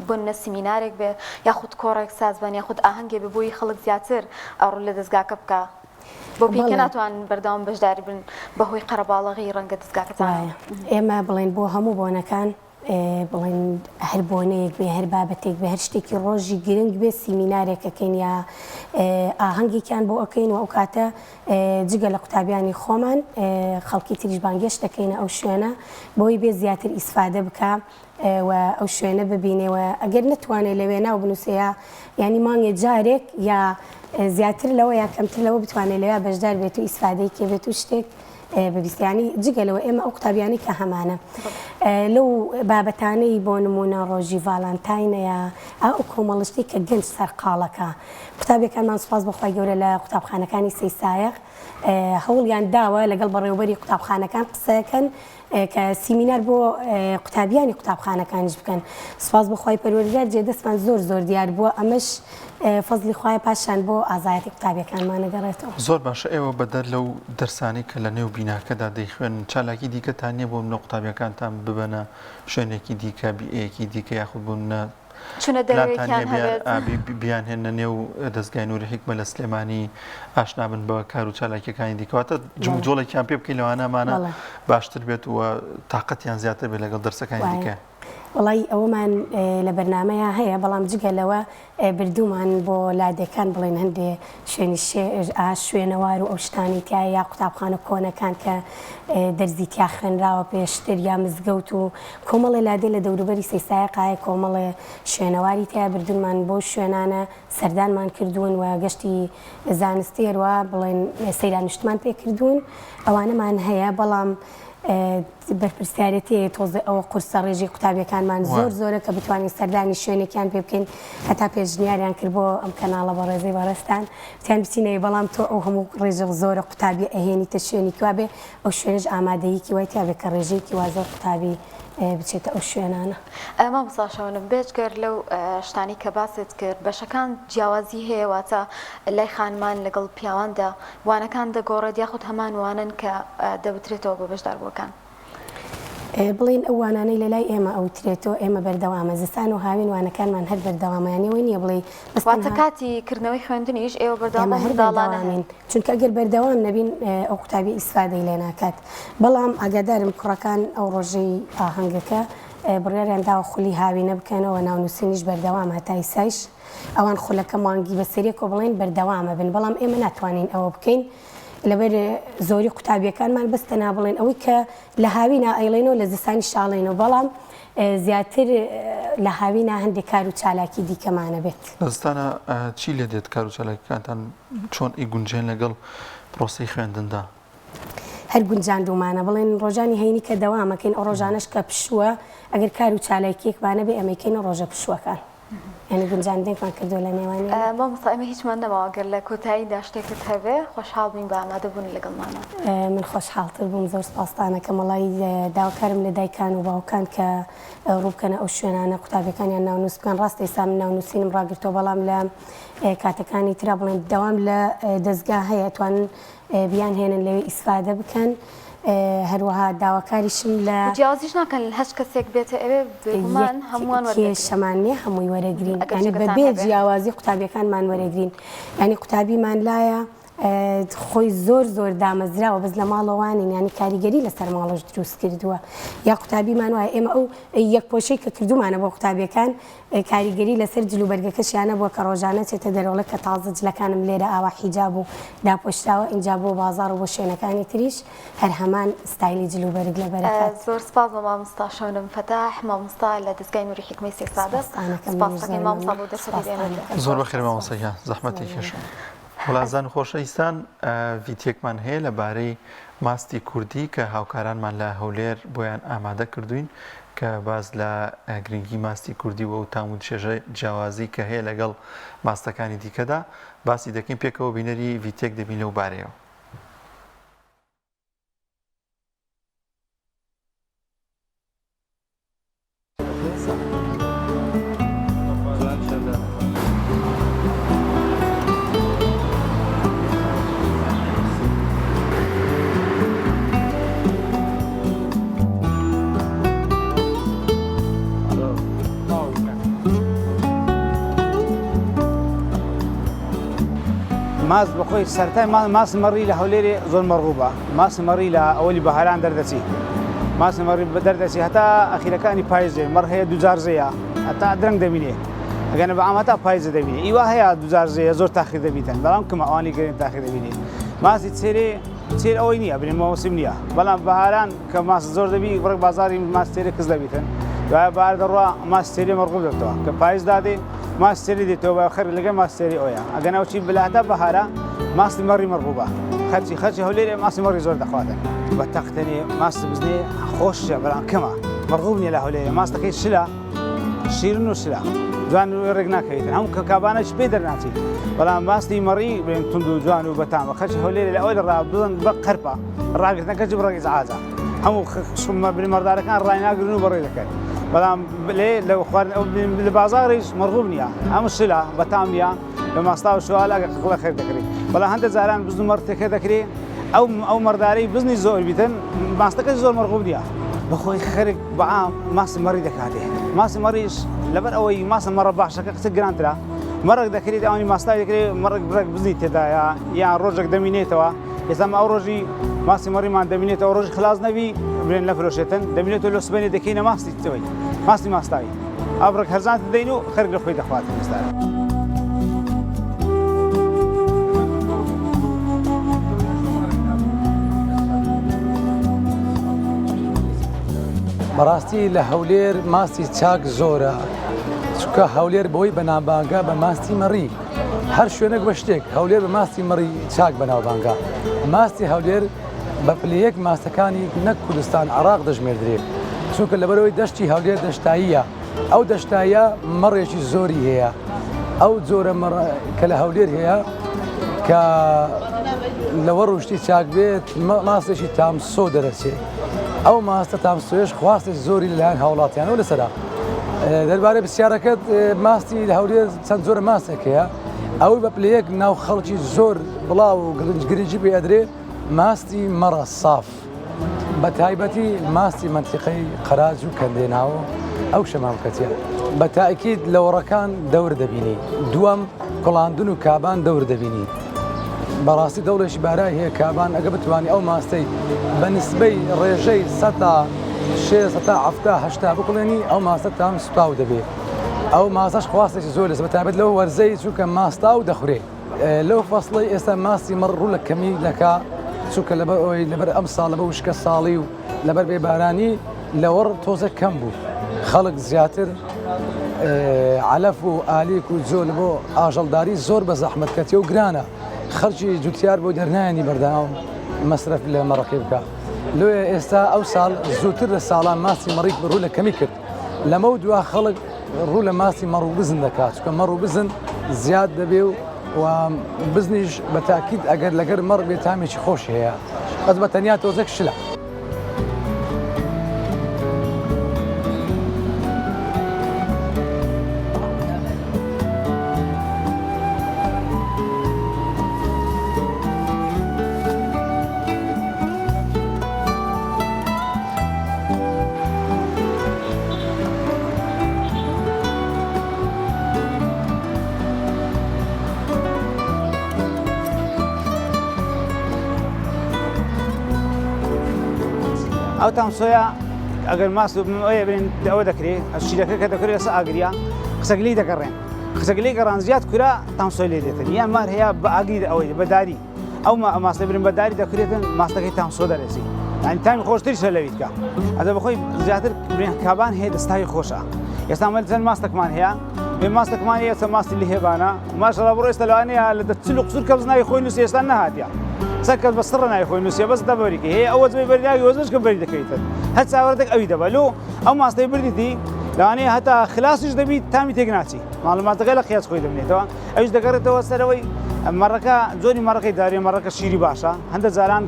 بوون سیمینارێک بێ یاخود کۆڕێک سازبان یاخود ئاهەنگێ بە بۆی خەڵک زیاتر ئەوڕ لە دەستگاکە بکە بۆ پێکە ناتوان بەردەوام بەشداری بن بەهۆی قەرەباڵغی ڕەنگە دەستگاکەتان ئێمە بڵێن بۆ هەموو بۆنەکان بڵێن هەر بۆنەیەک بێ هەر بابەتێک بێ هەر شتێکی ڕۆژی گرنگ بێ سیمینارێکەکەین یا ئاهەنگێکیان بۆ ئەەکەین و ئەو کاتە جگە لە قوتابیانی خۆمان خەڵکی تریش بانگێش دەکەینە ئەو شوێنە بۆی بێ زیاتر ئیسفادە بکە و ئەو شوێنە ببینێەوە ئەگەر نتوانێت لەوێ ناو بنووسەیە ینی مانگێ جارێک یا زیاتر لەوە یا کەمتر لەوە بتوانێت لەوە بەشدار بێت و ئیسفادەی کێ بێت و شتێک بەبیستیانی جگەلەوە ئێمە ئەو قوتابیانی کە هەمانە لەو بابەتانەی بۆ نمونە ڕۆژی ڤالانتاینەیە ئەو کۆمەڵشتی کە گەنج سەرقاڵەکە قوتابیەکانمان سوپاس بەخوای گەورە لە قوتابخانەکانی سەیسایەق هەوڵیان داوە لەگەڵ بەڕێوەبەری قوتابخانەکان قسەکەن کە سیمینار بۆ قوتابیانی قوتابخانەکانیش بکەن سوپاس بەخوای پەروەردگار جێدەستمان زۆر دیار بووە ئەمەش فەزلی خوای پاشان بۆ ئازایەتی قوتابیەکانمانەگەڕێتەوە زۆر باشە ئێوە بەدەر لەو دەرسانی کە لە نێو بیناکەدا دەیخوێن چالاکی دیکەتان نییە بۆ منە قوتابیەکانتان ببەنە شوێنێکی دیکە بیەیەکی دیکە یاخود بوونە بیان هێنە نێو دەستگای نووری حکمە لە سلێمانی ئاشنا بن بە کار و چالاکیەکانی دیکەواتە جۆڵێکیان پێ بکەین لەوانەمانە باشتر بێت و تااقەتیان زیاتر بێت لەگەڵ دەرسەکانی دیکە وڵی ئەوەمان لە بەرنمەیە هەیە بەڵام جگەلەوە بردومان بۆ لادەکان بڵێن هەندێ شوێنی شوێنەوار و ئەو شتانی تایە یا قوتابخانە کۆنەکان کە دەرزی تیا خوێنراوە پێشتر یا مزگەوت و کۆمەڵی لادێ لە دەوروبەری سەیسایەقایە کۆمەڵێ شوێنەواری تیا بردومان بۆ شوێنانە سەردانمان کردوون و گەشتی زانستێرەوە بڵێن سەیرانشتمان پێ کردوون ئەوانەمان هەیە بەڵام بەرپرسیارەتی تۆزە ئەوە قورسە ڕێژی قوتابیەکانمان زۆرە کە بتوانین سەردانی شوێنێکیان پێ بکەین هەتا پێشنیاریان کرد بۆ ئەم کەناڵە بە ڕێزەی بەڕێستان وتیان بچینەوە بەڵام تۆ ئەو هەموو ڕێژە زۆرە قوتابی ئەهێنیتە شوێنی کوا بێ ئەو شوێنش ئامادەیەکی وای تا بێ کە ڕێژەیەکی وا زۆر قوتابی بچێتە ئەو شوێنانە مامۆستاشەوەنم بێجگەر لەو شتانی کە باست کرد بەشەکان جیاوازی هەیە واتە لای خانمان لەگەڵ پیاواندا وانەکان دەگۆڕێت یاخود هەمان وانن کە دەبترێتەوە بە بەشداربووەکان بڵین ئەوانانەی لە لای ئێمە ئەوترێتەوە ئێمە بەردەوامە زستان و هاوین وانەکانمان هەر بەردەوامانەوەی نییە بڵێ واتە کاتی کردنەوەی خوێندنیش ئێوە بەردەوامین چونکە ئەگەر بەردەوام نەبین ئەو قوتابی ئیسفادەی لێ ناکات بەڵام ئاگادارم کوڕەکان ئەو ڕۆژەی ئاهەنگەکە بڕیاریان داوە خولی هاوینە بکەنەوە ناونووسینیش بەردەوام هەتای سایش ئەوان خولەکە مانگی بەسەریەکۆ بڵێن بەردەوامە بن بەڵام ئێمە ناتوانین ئەوە بکەین لەبەر زۆری قوتابیەکانمان بەستە نابڵێن ئەوەی کە لە هاوینا ئەیڵێنەوە لە زستانی شاڵێنەوە بەڵام زیاتر لە هاوینا هەندێک کار و چالاکی دیکەمانە بێت لە زستانە چی لێ دێت کار و چالاکیەکانتان چۆن ئیگونجێن لەگەڵ پرۆسەی خوێندندا هەر گونجاندومانە بڵێن ڕۆژانی هەینی کە دەوامەکەین ئەو ڕۆژانەش کە پشووە ئەگەر کار و چالاکیەکمانە بێ ئەمەکەین ڕۆژە پشووەکان یعنی گونجاندنێکمان کردو لە نێوانی مامۆستا ئێمە هیچمان نەماوە گەر لە کۆتاییدا شتێکت هەبێ خۆشحاڵ بین بە ئامادەبوون لەگەڵمانە من خۆشحاڵتر بووم زۆر سپاسدانە کە مەڵی داواکارم لە دایکان و باوکان کە ڕووبکەنە ئەو شوێنانە قوتابیەکانیان ناونووس بکەن ڕاستی ئێستا من ناونووسینم ڕاگرتەوە بەڵام لە کاتەکانی ترا بڵێن دەوام لە دەستگا هەیە توانن بیان هێنن لەوێ ئیسفادە بکەن هەروەها داواکاریشم لە جیازیش ناکەن هەش کەسێک بێتە ئەوێ بێگومان هەمووان کێشەمانێ هەمووی وەرەگرین ینی بەبێ جیاوازی قوتابیەکانمان وەرەگرین ینی قوتابیمان لایە خۆی زۆر زۆر دامەزراوە بەس لە ماڵەوانین ینی کاریگەری لەسەر ماڵەش دروست کردووە یا قوتابیمان وایە ئێمە ئەو یەک پۆشەی کە کردومانە بۆ قوتابیەکان کاریگەری لەسەر جلوبەرگەکەشیانە بووە کە ڕۆژانە چێتە دەرەوڵە کە تازە جلەکانم لێرە ئاوا حیجاب و داپۆشراوە اینجا بۆ بازار و بۆ شوێنەکانی تریش هەر هەمان ستایلی جلوبەرگ لە بەرەکات زۆر سپاس بە مامۆستا شەونم فەتاح مامۆستا لە دەستگای نووری حیکمەی سێسادە سپاسەکەین مامۆستا بۆ دەرفەتی زۆر بەخێر مامۆستایان زەحمەتی کێشە وڵازان خۆشەویستان ڤیدیۆکمان هەیە لەبارەی ماستی کوردی کە هاوکارانمان لە هەولێر بۆیان ئامادە کردوین کە باز لە گرنگی ماستی کوردی و تام و چێژە جیاوازی کە هەیە لەگەڵ ماستەکانی دیکەدا باسی دەکەین پێکەوە بینەری ڤیدیۆک دەبین لەو بارەیەوە. ماس بخۆی سەرەتای ماسی مەڕی لە هەولێرێ زۆر مەڕووبە ماسی مەڕی لە ئەوەلی بەهاران دەردەچی ماسی مەڕی دەردەچی هەتا ئەخیرەکانی پاییزێ مەڕ هەیە دوجارزەیە هەتا درەنگ دەبینێ ئەگەنە بە ئەم هەتا پاییزە دەبینێ ئیوا هەیە دوجارزەیە زۆر تاخیر دەبیتن بەڵام کەمە ئەوانی گەرین تاخیر دەبینێ ماسی چێر ئەوەی نییە بنێ مەوسیم نییە بەڵام بەهاران کە ماس زۆر دەبی ڕێک بازاری ماس تێرە کەس دەبیتن دوایە بەهار دەڕوا ماس تێرێ مەڕوو دێتەوە کە پاییز دادێ ماستێری دێتەوە خەر لەگەڵ ماستێری ئەوە ئەگەناوچی بلاتە بەهارە ماستی مەڕی مەڕووبە خەرچی هەولێرێ ماسی مەڕی زۆر دەخواتن بە تەختەنێ ماست بزنێ خۆشە بەڵام کەمە مەڕوو نیە لە هەولێرێ ماستەکەی شلە شیرن و شلە جوان ڕێک ناکەویتن هەموو کابانەش پێ دەرناچی بەڵام ماستی مەڕی بێن تونند و جوان و بەتامە خەرچی هەولێرێ لە ئەوەی ڕا بڵن بە قەرپە ڕاگرتنەکەی بڕێکی زعاجە هەموو بنمەردارەکان ڕایناگرن و بەڕێ دەکەن بەڵام لێ لە بازاڕیش مەڕوو نییە ئەم شلە بەتام نیە بە ماستا و شوال ئەگە قڵە خێر دەکرێت بەڵام هەندە جاران بزن و مەڕتێکە دەکرێت ئەو مەردارەی بزنی زۆر بیتن ماستەکەی زۆر مەڕوو نییە بەخۆی خەرێک بەعام ماسی مەڕی دەکاتێ ماسی مەڕیش لەبەر ئەوەی ماسە مەڕە باشەکە قسە گرانترە مەڕێک دەکرێت ئەوانی ماستای دەکرێت مەڕێک بڕێک بزنی تێدایە یان ڕۆژێک دەمینێتەوە ئێستا ئەو ڕۆژی ماسی مەڕیمان دەمینێتەوە ڕۆژی خلاص نەبی برێن لەفرۆشێتن دەمینێتەوە لە سبەنێ دەکەینە ماستی تەوەی ماستی ماستاوی ئابڕێک هەرزان دەین و خەرک لە خۆی دەخواتن ئێستا بەڕاستی لە هەولێر ماستی چاک زۆرە چکە هەولێر بۆی بەناوبانگە بە ماستی مەڕی هەر شوێنێک بە شتێک هەولێر بە ماستی مەڕی چاک بەناوبانگە ماستی هەولێر بە پلەیەک ماستەکانی نەک کوردستان عێراق دەژمێردرێت چونکە لەبەرەوەی دەشتی هەولێر دەشتاییە ئەو دەشتایە مەڕێکی زۆری هەیە ئەو جۆرە کە لە هەولێر هەیە کە لەوە ڕوشتی چاک بێت ماستێکی تامسۆ دەرەچێت ئەو ماستە تامسۆیش خواستێک زۆری لەلایەن هاوڵاتیانەوە لەسەرا دەربارەی پرسیارەکەت ماستی لە هەولێر چەند زۆرە ماستێک هەیە ئەوەی بە پلەیەک ناو خەڵکی زۆر بڵاو و گرنگی پێ ئەدرێ ماستی مەڕە ساف بە تایبەتی ماستی منتیقەی قەراج و کەندێناوە ئەو شەمامکەتیە بە تاکید لە وەڕەکان دەور دەبینی دووەم کوڵاندن و کابان دەور دەبینی بەڕاستی دەوڵێکی بارای هەیە کابان ئەگە بتوانانی ئەو ماستەی بە نسبەی ڕێژەی 6-7 بکڵێنی ئەو ماستە تام سوپاو دەبێت ئەو ماسەش خواستێکی زۆر لەس بەتابێت لەو وەرزەی چووکە ماستا و دەخورێ لەو فەسڵی ئێستا ماستی مەڕ ڕوو لە کەمی لەکا چووکە لەبەر ئەوی لەبەر ئەم ساڵ لەبە وشکە ساڵی و لەبەر بێبارانی لەوەڕ تۆزە کەم بوو خەڵک زیاتر علەف و ئالیک و جۆ بۆ ئاژەڵداری زۆر بە زەحمەتکەتی و گرانە خەرجی جوتیار بۆ دەرنایانی بەردەوام مەسرف لە مەڕەکەی بکە لێ ئێستا ئەو ساڵ زووتر لە ساڵان ماسی مەڕیک ڕوو لە کەمی کرد لەمە و دوا خەڵک ڕوو لە ماسی مەڕ و بزن دەکات چکە مەڕ و بزن زیاد دەبێ و بزنیش بە تاکید ئەگەر لەگەر مەڕ بێت تامێکی خۆش هەیە بەس بە تەنیا تۆزێک شلە ئەو تامسۆیە ئەگەر ماس بێن ئەوە دەکرێت شیرەکە کە دەکرێت لەسەر ئاگریا قسەگلی دەگەڕێن قسەگلی گەڕان زیاد کورا تامسۆی لێ دێتن یان مار هەیە بە ئاگری ئەوەی بەداری ئەو ماستە برن بەداری دەکرێتن ماستەکەی تامسۆ دەرەسی ینی تامی خۆشتری شە لەویت کە ئەدە بەخۆی زیاتر کابان هەیە دەستاوی خۆشە ئێستا مەل چەند ماستەکمان هەیە بێ ماستەکمان هەیە ماستی لە هێبانە ماشەڵا بڕۆ ئێستا لەوانەیە لە چل و قسوور کەس ناوی خۆی نووسی ئێستا نەهاتیە سەرکەس بە سڕە ناوی خۆی نووسیە بەس دەبەریکە هەیە ئەوە جوێ بەریداوی وەزنشکە بەری دەکەیتن هەر چاوەڕێک ئەوی دەبەلو ئەو ماستەی بردیتی لەوانەیە هەتا خلاسیش دەبیت تامی تێک ناچی ماڵوماتەکە لە قیاس خۆی دەبنێتەوە ئەوش دەگەڕێتەوە سەرەوەی مەڕەکە جۆری مەڕەکەی داری مەڕەکە شیری باشە هەندە جاران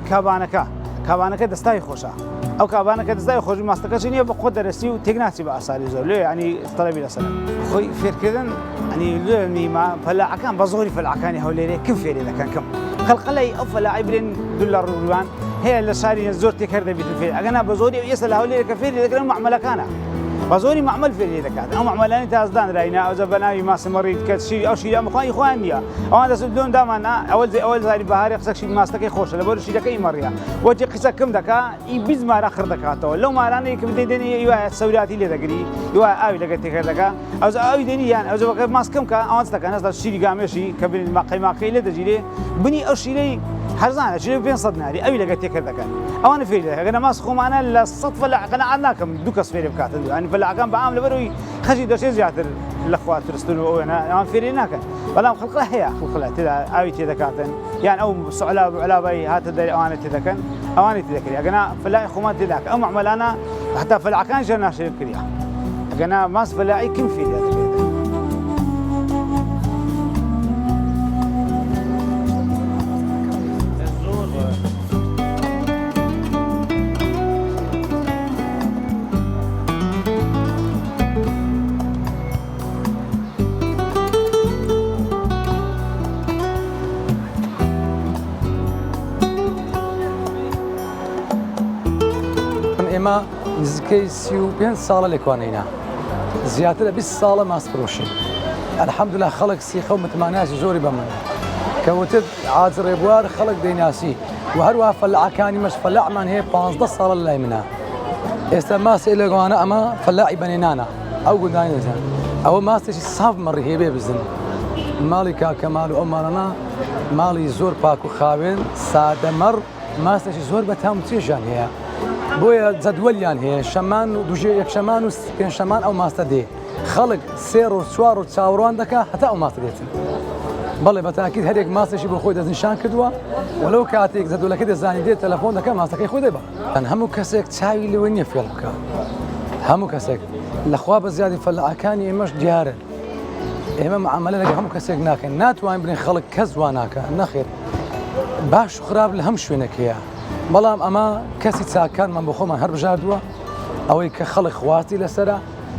کابانەکە دەستای خۆشە ئەو کابانەکە دەستای خۆشی ماستەکەشی نییە بە خۆ دەرەسی و تێک ناچی بە ئاساری زۆر لێ ینی تەڵەبی لەسەر خۆی فێرکردن ئەنی لێ نیمە فەلاعەکان بە زۆری فەلاعەکانی هەولێرێ کم فێری دەکەن کەم خەڵقەڵی ئەو فەلاعی برێن دوو لە ڕووروان هەیە لە شاری زۆر تێکەر دەبیت فێر ئەگەنا بە زۆری ئێستا لە هەولێرە کە فێری دەکەن معمەلەکانە بە زۆری معمەل فێری دەکات ئەو معمەلانی تازدانراینە ئەوجە بە ناوی ماسمەڕیت کە ئەو شیرە مخوای خۆیان نییە ئەوان دەست دۆن دامانە ئەوەل زاری بەهاری قسەکشی ماستەکەی خۆشە لەبەر شیرەکەی مەڕیە وەجێ قسە کەم دەکا ئی بیست مارە خڕ دەکاتەوە لەو مارانەیە کە بدەێنێ وایە سەوراتی لێ دەگری وای ئاوی لەگەر تێکەر دەکا ئەوجە ئاوی دێنی یان ئەوجە بەکە ماست کەم کە ئەوان دەکەن هەستا شیری گامێشی کە قەیماقەی لێ دەگیرێ بنی ئەو شیرەی هەرزانە شیرە 500 ناری ئەوی لەگەر تێکەر دەکەن ئەوانە فێری دەکەن ئەگەر ماست خۆمانە لە 100 فەلاعەکە ناکەم دوو کەس فێری بکاتن ینی فەلاعەکان بەعام لەبەرەوەی خەجی دەچێت زیاتر لەخوا ترستن و ئەوێنە ئەوان فێری ناکەن بەڵام خەڵقە هەیە خەڵقە تێدا ئاوی تێدەکاتن یان ئەو سوعلا علابای هاتە دەری ئەوانە تێدەکەن ئەوانی تێدەکرێت ئەگەنا فەلاعی خۆمان تێداکە ئەو معمەلانە حتا فەلاعەکان ژەر ناشرین کردیا ئەگەنا ماست فەلاعی کم فێری دەکرێت ئێمە نزیکەی 35 ساڵە لێکوانینە زیاتر لە 20 ساڵە ماست فرۆشین ئەلحەمدولیلا خەڵک سیخە و متمانیاتی زۆری بە من کەوتر عاجڕێ بوار خەڵک دەیناسی و هەروە فەلاعەکانی مەش فەلاعمان هەیە 15 ساڵە لای منە ئێستا ماسی لەگەوانە ئەمە فەلاعی بەنێنانە ئەو گوندانی دەزان ئەوە ماستێکی ساف مەڕی هەیە بزن ماڵی کاکەمال و ئەو ماڵانە ماڵی زۆر پاک و خاوێن سادەمەڕ ماستێکی زۆر بەتام و چێژیان هەیە بۆیە جەدوەلیان هەیە شەمان و دوژێ یەک شەمان و پێنج شەمان ئەو ماستە دێ خەڵک سێر و چوار و چاوەڕوان دەکا هەتا ئەو ماستە دێتن بەڵێ بە تاکید هەرێک ماستێکی بۆ خۆی دەستنیشان کردووە وەلەو کاتێک جەدوەلەکە دەزانی دێت تەلەفۆن دەکە ماستەکەی خۆی دەبا هەموو کەسێک چاوی لەوە نییە فێڵ بکە هەموو کەسێک لەخوا بە زیادی فەلاعەکانی ئێمەش دیارن ئێمە معاملە لەگە هەموو کەسێک ناکەن ناتوانین بنین خەڵک کەس وا ناکە نەخێر باش و خراپ لە هەم شوێنەکەیە بەڵام ئەمە کەسی چاکانمان بۆ خۆمان هەر بژاردووە ئەوەی کە خەڵک خواستی لەسرە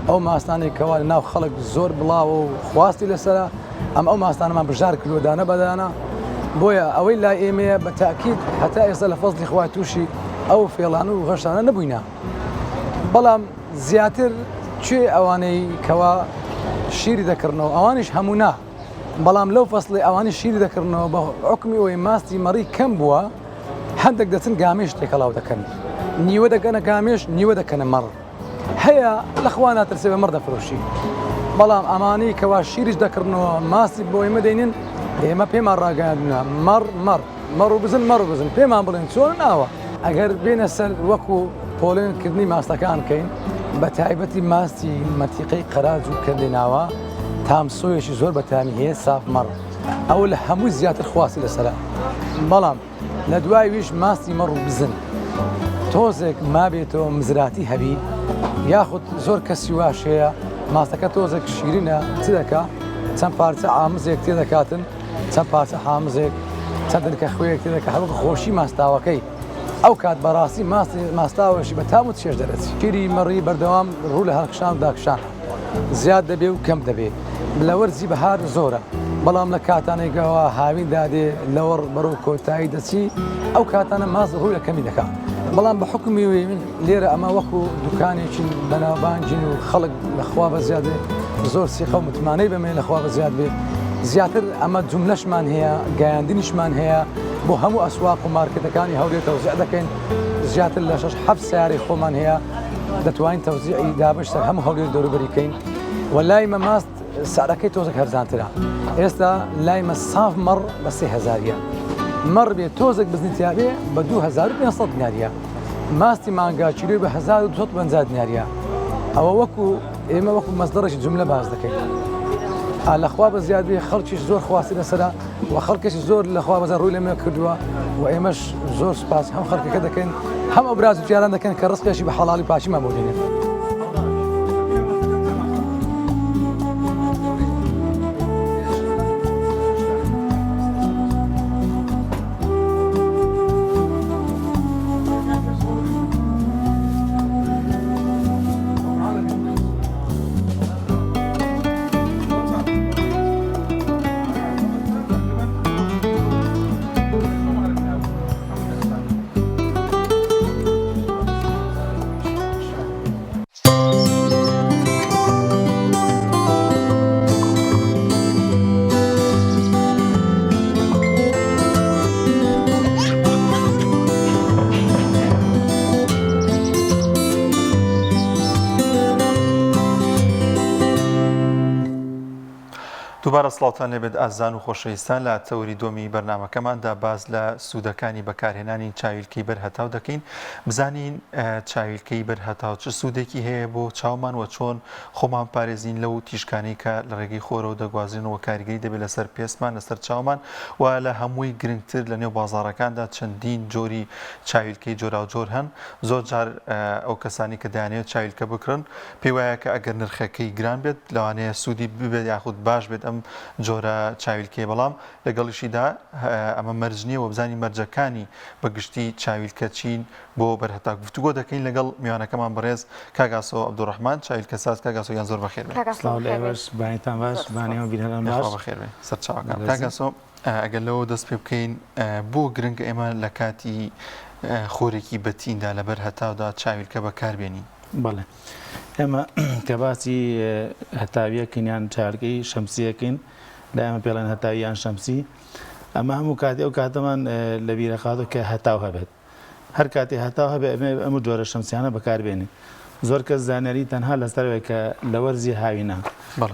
ئەو ماستانەی کەوا لە ناو خەڵک زۆر بڵاو و خواستی لەسرە ئەم ئەو ماستانەمان بژار کردوەدانە بەدانە بۆیە ئەوەی لای ئێمەیە بە تاکید هەتا ئێستا لە فەزلی خوای تووشی ئەو فێڵان و هەشتانە نەبووینە بەڵام زیاتر کوێ ئەوانەی کەوا شیری دەکردنەوە ئەوانش هەموونا بەڵام لەو فەسڵی ئەوانی شیری دەکردنەوە بە حکمی ئەوەی ماستی مەڕی کەم بووە هەندێک دەچن گامێش تێکەڵاو دەکەن نیوە دەکەنە گامێش نیوە دەکەنە مەڕ هەیە لەخوا ناترسێ بە مەڕ دەفرۆشی بەڵام ئەمانەی کەوا شیریش دەکردنەوە ماسی بۆ ئێمە دەینن ئێمە پێمان ڕاگەاندنە مەڕ و بزن پێمان بڵێن چۆن ناوە ئەگەر بێنە سەر وەکو پۆلێنکردنی ماستەکان بکەین بە تایبەتی ماستی مەتیقەی قەراج و کردێناوە تامسۆیەکی زۆر بەتامی هەیە ساف مەڕ ئەو لە هەموو زیاتر خواسی لەسەرە بەڵام لە دوای ویش ماستی مەڕ و بزن تۆزێک مابێتەوە مزراتی هەبی یاخود زۆر کەسی واشەیە ماستەکە تۆزێک شیرینە چ دەکا چەند پارچە ئامزێک تێ دەکاتن چەند پارچە حامزێک چەندکە خوێک تێ دەکە هەڵکە خۆشی ماستاوەکەی ئەو کات بەڕاستی ماستاوەشی بە تام و چێش دەرەچی شیری مەڕی بەردەوام ڕوو لە هەرکشان و داکشان زیاد دەبێ و کەم دەبێت لە وەرزی بەهار زۆرە بەڵام لە کاتانێکەوە هاوین دادێ لەوەڕ بەرەو کۆتایی دەچی ئەو کاتانە ماز ڕووی لە کەمی دەکات بەڵام بە حکمی وێ من لێرە ئەمە وەکو دوکانێکی بەناوبانجین و خەڵک لەخوا بە زیاد بێ زۆر سیخە و متمانەی بەمێ لەخوا بە زیاد بێ زیاتر ئەمە جوملەشمان هەیە گایاندنیشمان هەیە بۆ هەموو ئەسواق و مارکتەکانی هەولێر تەوزیع دەکەین زیاتر لە 6 سیارەی خۆمان هەیە دەتوانین تەوزیعی دابش سەر هەموو هەولێر دەوروبەریکەین و لای مەماست سعرەکەی تۆزێک هەرزانترە ئێستا لای مە ساف مەڕ بە 3000 مەڕ بێت تۆزێک بزنیتیا بێ بە 2500 دیناریە ماستی مانگا چیلۆی بە 1250 دیناریە ئەوە وەکو ئێمە وەکو مەزدەڕێکی جملە باز دەکەین لەخوا بە زیاد بێ خەڵکیش زۆر خواسی لەسەرا و خەڵکێکی زۆر لەخوا بەزار ڕووی لەمێ کردووە و ئێمەش زۆر سپاس هەم خەڵکەکە دەکەین هەم ئەو براز و جیاران دەکەن کە ڕستێکی بە حەڵالی پاشیمان بۆ دێنێت دووبارە سڵاوتان لێبێت ئازان و خۆشەویستان لە تەوری دۆمی بەرنامەکەماندا باز لە سوودەکانی بەکارهێنانی چاویلکەی بەرهەتاو دەکەین بزانین چاویلکەی بەرهەتاو چ سوودێکی هەیە بۆ چاومان و چۆن خۆمان پارێزین لەو تیشکانی کە لە ڕێگەی خۆرەوە دەگوازێنەوە کاریگەری دەبێت لەسەر پێسمان لەسەر چاومان و لە هەمووی گرنگتر لە نێو بازاڕەکاندا چەندین جۆری چاویلکەی جۆرا و جۆر هەن زۆر جار ئەو کەسانی کە دەیانێت چاویلکە بکڕن پێی وایە کە ئەگەر نرخەکەی گران بێت لەوانەیە سوودی ببێت یاخود باش بێت ئەم جۆرە چاویلکێ بەڵام لەگەڵیشیدا ئەمە مەرجنیە و بزانی مەرجەکانی بەگشتی چاویلکە چین بۆ بەرهەتا گفتوگۆ دەکەین لەگەڵ میوانەکەمان بەڕێز کاگاسۆ عەبدوڕەحمان چاویلکە ساز کاگاسۆ یان زۆر بەخێر بانیتان باش بانیەوە بیرهەڵم باش بەخێر بێ سەر چاوەکان کاگاسۆ ئەگەر لەوە دەست پێ بکەین بۆ گرنگ ئێمە لە کاتی خۆرێکی بەتیندا لە بەرهەتاودا چاویلکە بەکاربێنین بەڵێ ئێمە کە باسی هەتاویەکەین یان چارگەی شەمسیەکەین لە ئەمە پێڵێن هەتاویان شەمسی ئەمە هەموو کاتی ئەو کاتەمان لە بیرەخاتۆ کە هەتاو هەبێت هەر کاتی هەتاو هەبێت ئەمە جۆرە شەمسیانە بەکاربێنێت زۆر کەس زانیاری تەنها لەسەرەوەی کە لە وەرزی هاوینە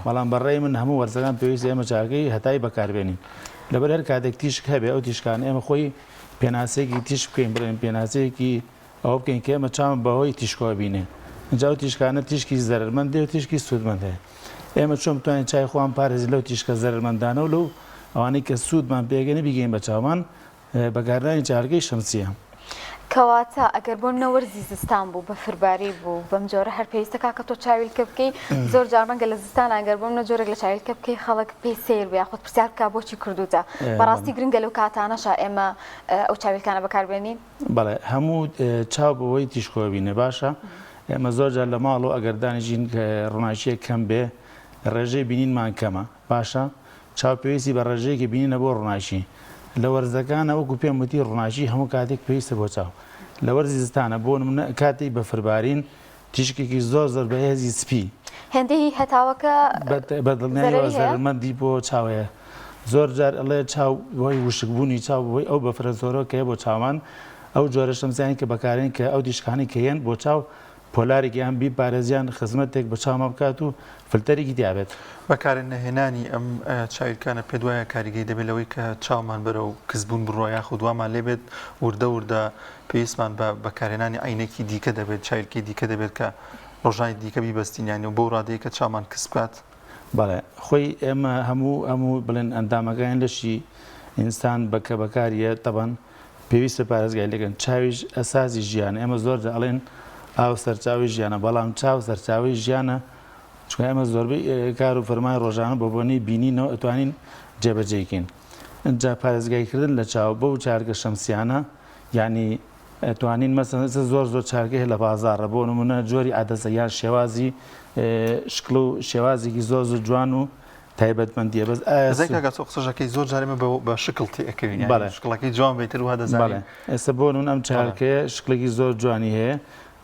بەڵام بەڕێی من هەموو وەرزەکان پێویست ئێمە چارگەی هەتای بەکاربێنین لەبەر هەر کاتێک تیشک هەبێ ئەو تیشکان ئێمە خۆی پێناسەیەکی تیش بکەین بڵێن پێناسەیەکی ئەوە بکەین کە ئێمە چاوم بەهۆی تیشکەوە بینێ اینجا و تیشکانە تیشکی زەرمەندێ و تیشکی سوودمەند هەیە ئێمە چۆن بتوانین چای خۆیان پارێزی لەو تیشکە زەرمەندانە و لەو ئەوانەی کە سوودمان پێگەنە بیگەین بە چاومان بەکاردانی چارگەی شەمسیە کەواتە ئەگەر بۆ نەوەرزی زستان بوو بە فرباری بوو بەم جۆرە هەر پێویستە کاکە تۆ چاویلکە بکەی زۆر جارمەگە لە زستان ئەگەر بۆم نەجۆرێک لە چاویلکە بکەی خەڵک پێی سیر بێ خۆت پرسیار بکە بۆچی کردوتە بەڕاستی گرنگە لەو کاتانەشە ئێمە ئەو چاویلکانە بەکاربێنین بەڵێ هەموو چاو بەوەی تیشکۆ بینێ باشە ئێمە زۆر جار لە ماڵ و ئەگەر دانیژین ڕۆناچیە کەم بێ ڕێژەی بینینمان کەمە باشە چاو پێویستی بە ڕێژەیەکی بینینە بۆ ڕۆناچی لە وەرزەکانە وەکو پێم وتی ڕۆناچی هەموو کاتێک پێویستە بۆ چاو لە وەرزی زستانە بۆ نمونە کاتی بەفربارین تیشکێکی زۆر زۆر بەهێزی سپی هێندەی هەتاوەکە بەدڵنیایەوە زەرمەندی بۆ چاوەیە زۆر جار ئەڵێ چاو بۆی وشکبوونی چاو بۆی ئەو بەفرە زۆرۆ کەیە بۆ چاوان ئەو جۆرە شەمزیانی کە بەکارێن کە ئەو دیشکانی کەیەن بۆ چاو پۆلارێکی یان بی پارێزیان خزمەتێک بە چاومە بکات و فلتەرێکی دیابێت بەکارێن نەهێنانی ئەم چاویلکانە پێ دوایە کاریگەی دەبێت لەوەی کە چاومان بەرە و کەسبوون بڕۆ یاخود وامان لێبێت وردە وردە پێویستمان بە بەکارێنانی عینێکی دیکە دەبێت چاویلکی دیکە دەبێت کە ڕۆژانی دیکە بیبەستینیانی و بۆ ڕادەیە کە چاومان کەس بکات بەڵێ خۆی ئێمە هەموو بڵێن ئەندامەکان لەشی ئینسان بەکە بەکاریە تەبەن پێویستە پارێزگای لەگەن چاویش ئەساسی ژیانە ئێمە زۆر ئەڵێن ئاو سەرچاوی ژیانە بەڵام چاو سەرچاوی ژیانە چکە ئێمە زۆربەی کار و فەرمای ڕۆژانە بۆ بۆنی بینینەوە ئەتوانین جێبەجێکین اینجا پارێزگایکردن لە چاو بەو چارگە شەمسیانە ینی ئەتوانین مەسەن زۆر چارگە هەیە لە بازاڕە بۆ نمونە جۆری عادەسە یان شێوازی شکل و شێوازێکی زۆر جوان و تایبەتمەندیە بەس قسەژەکەی زۆر جارێمە بە شکل تێکەوین شکڵەکەی جوان بێتتر وا دەزانێت ئێستا بۆ نون ئەم چارکەیە شکلێکی زۆر جوانی هەیە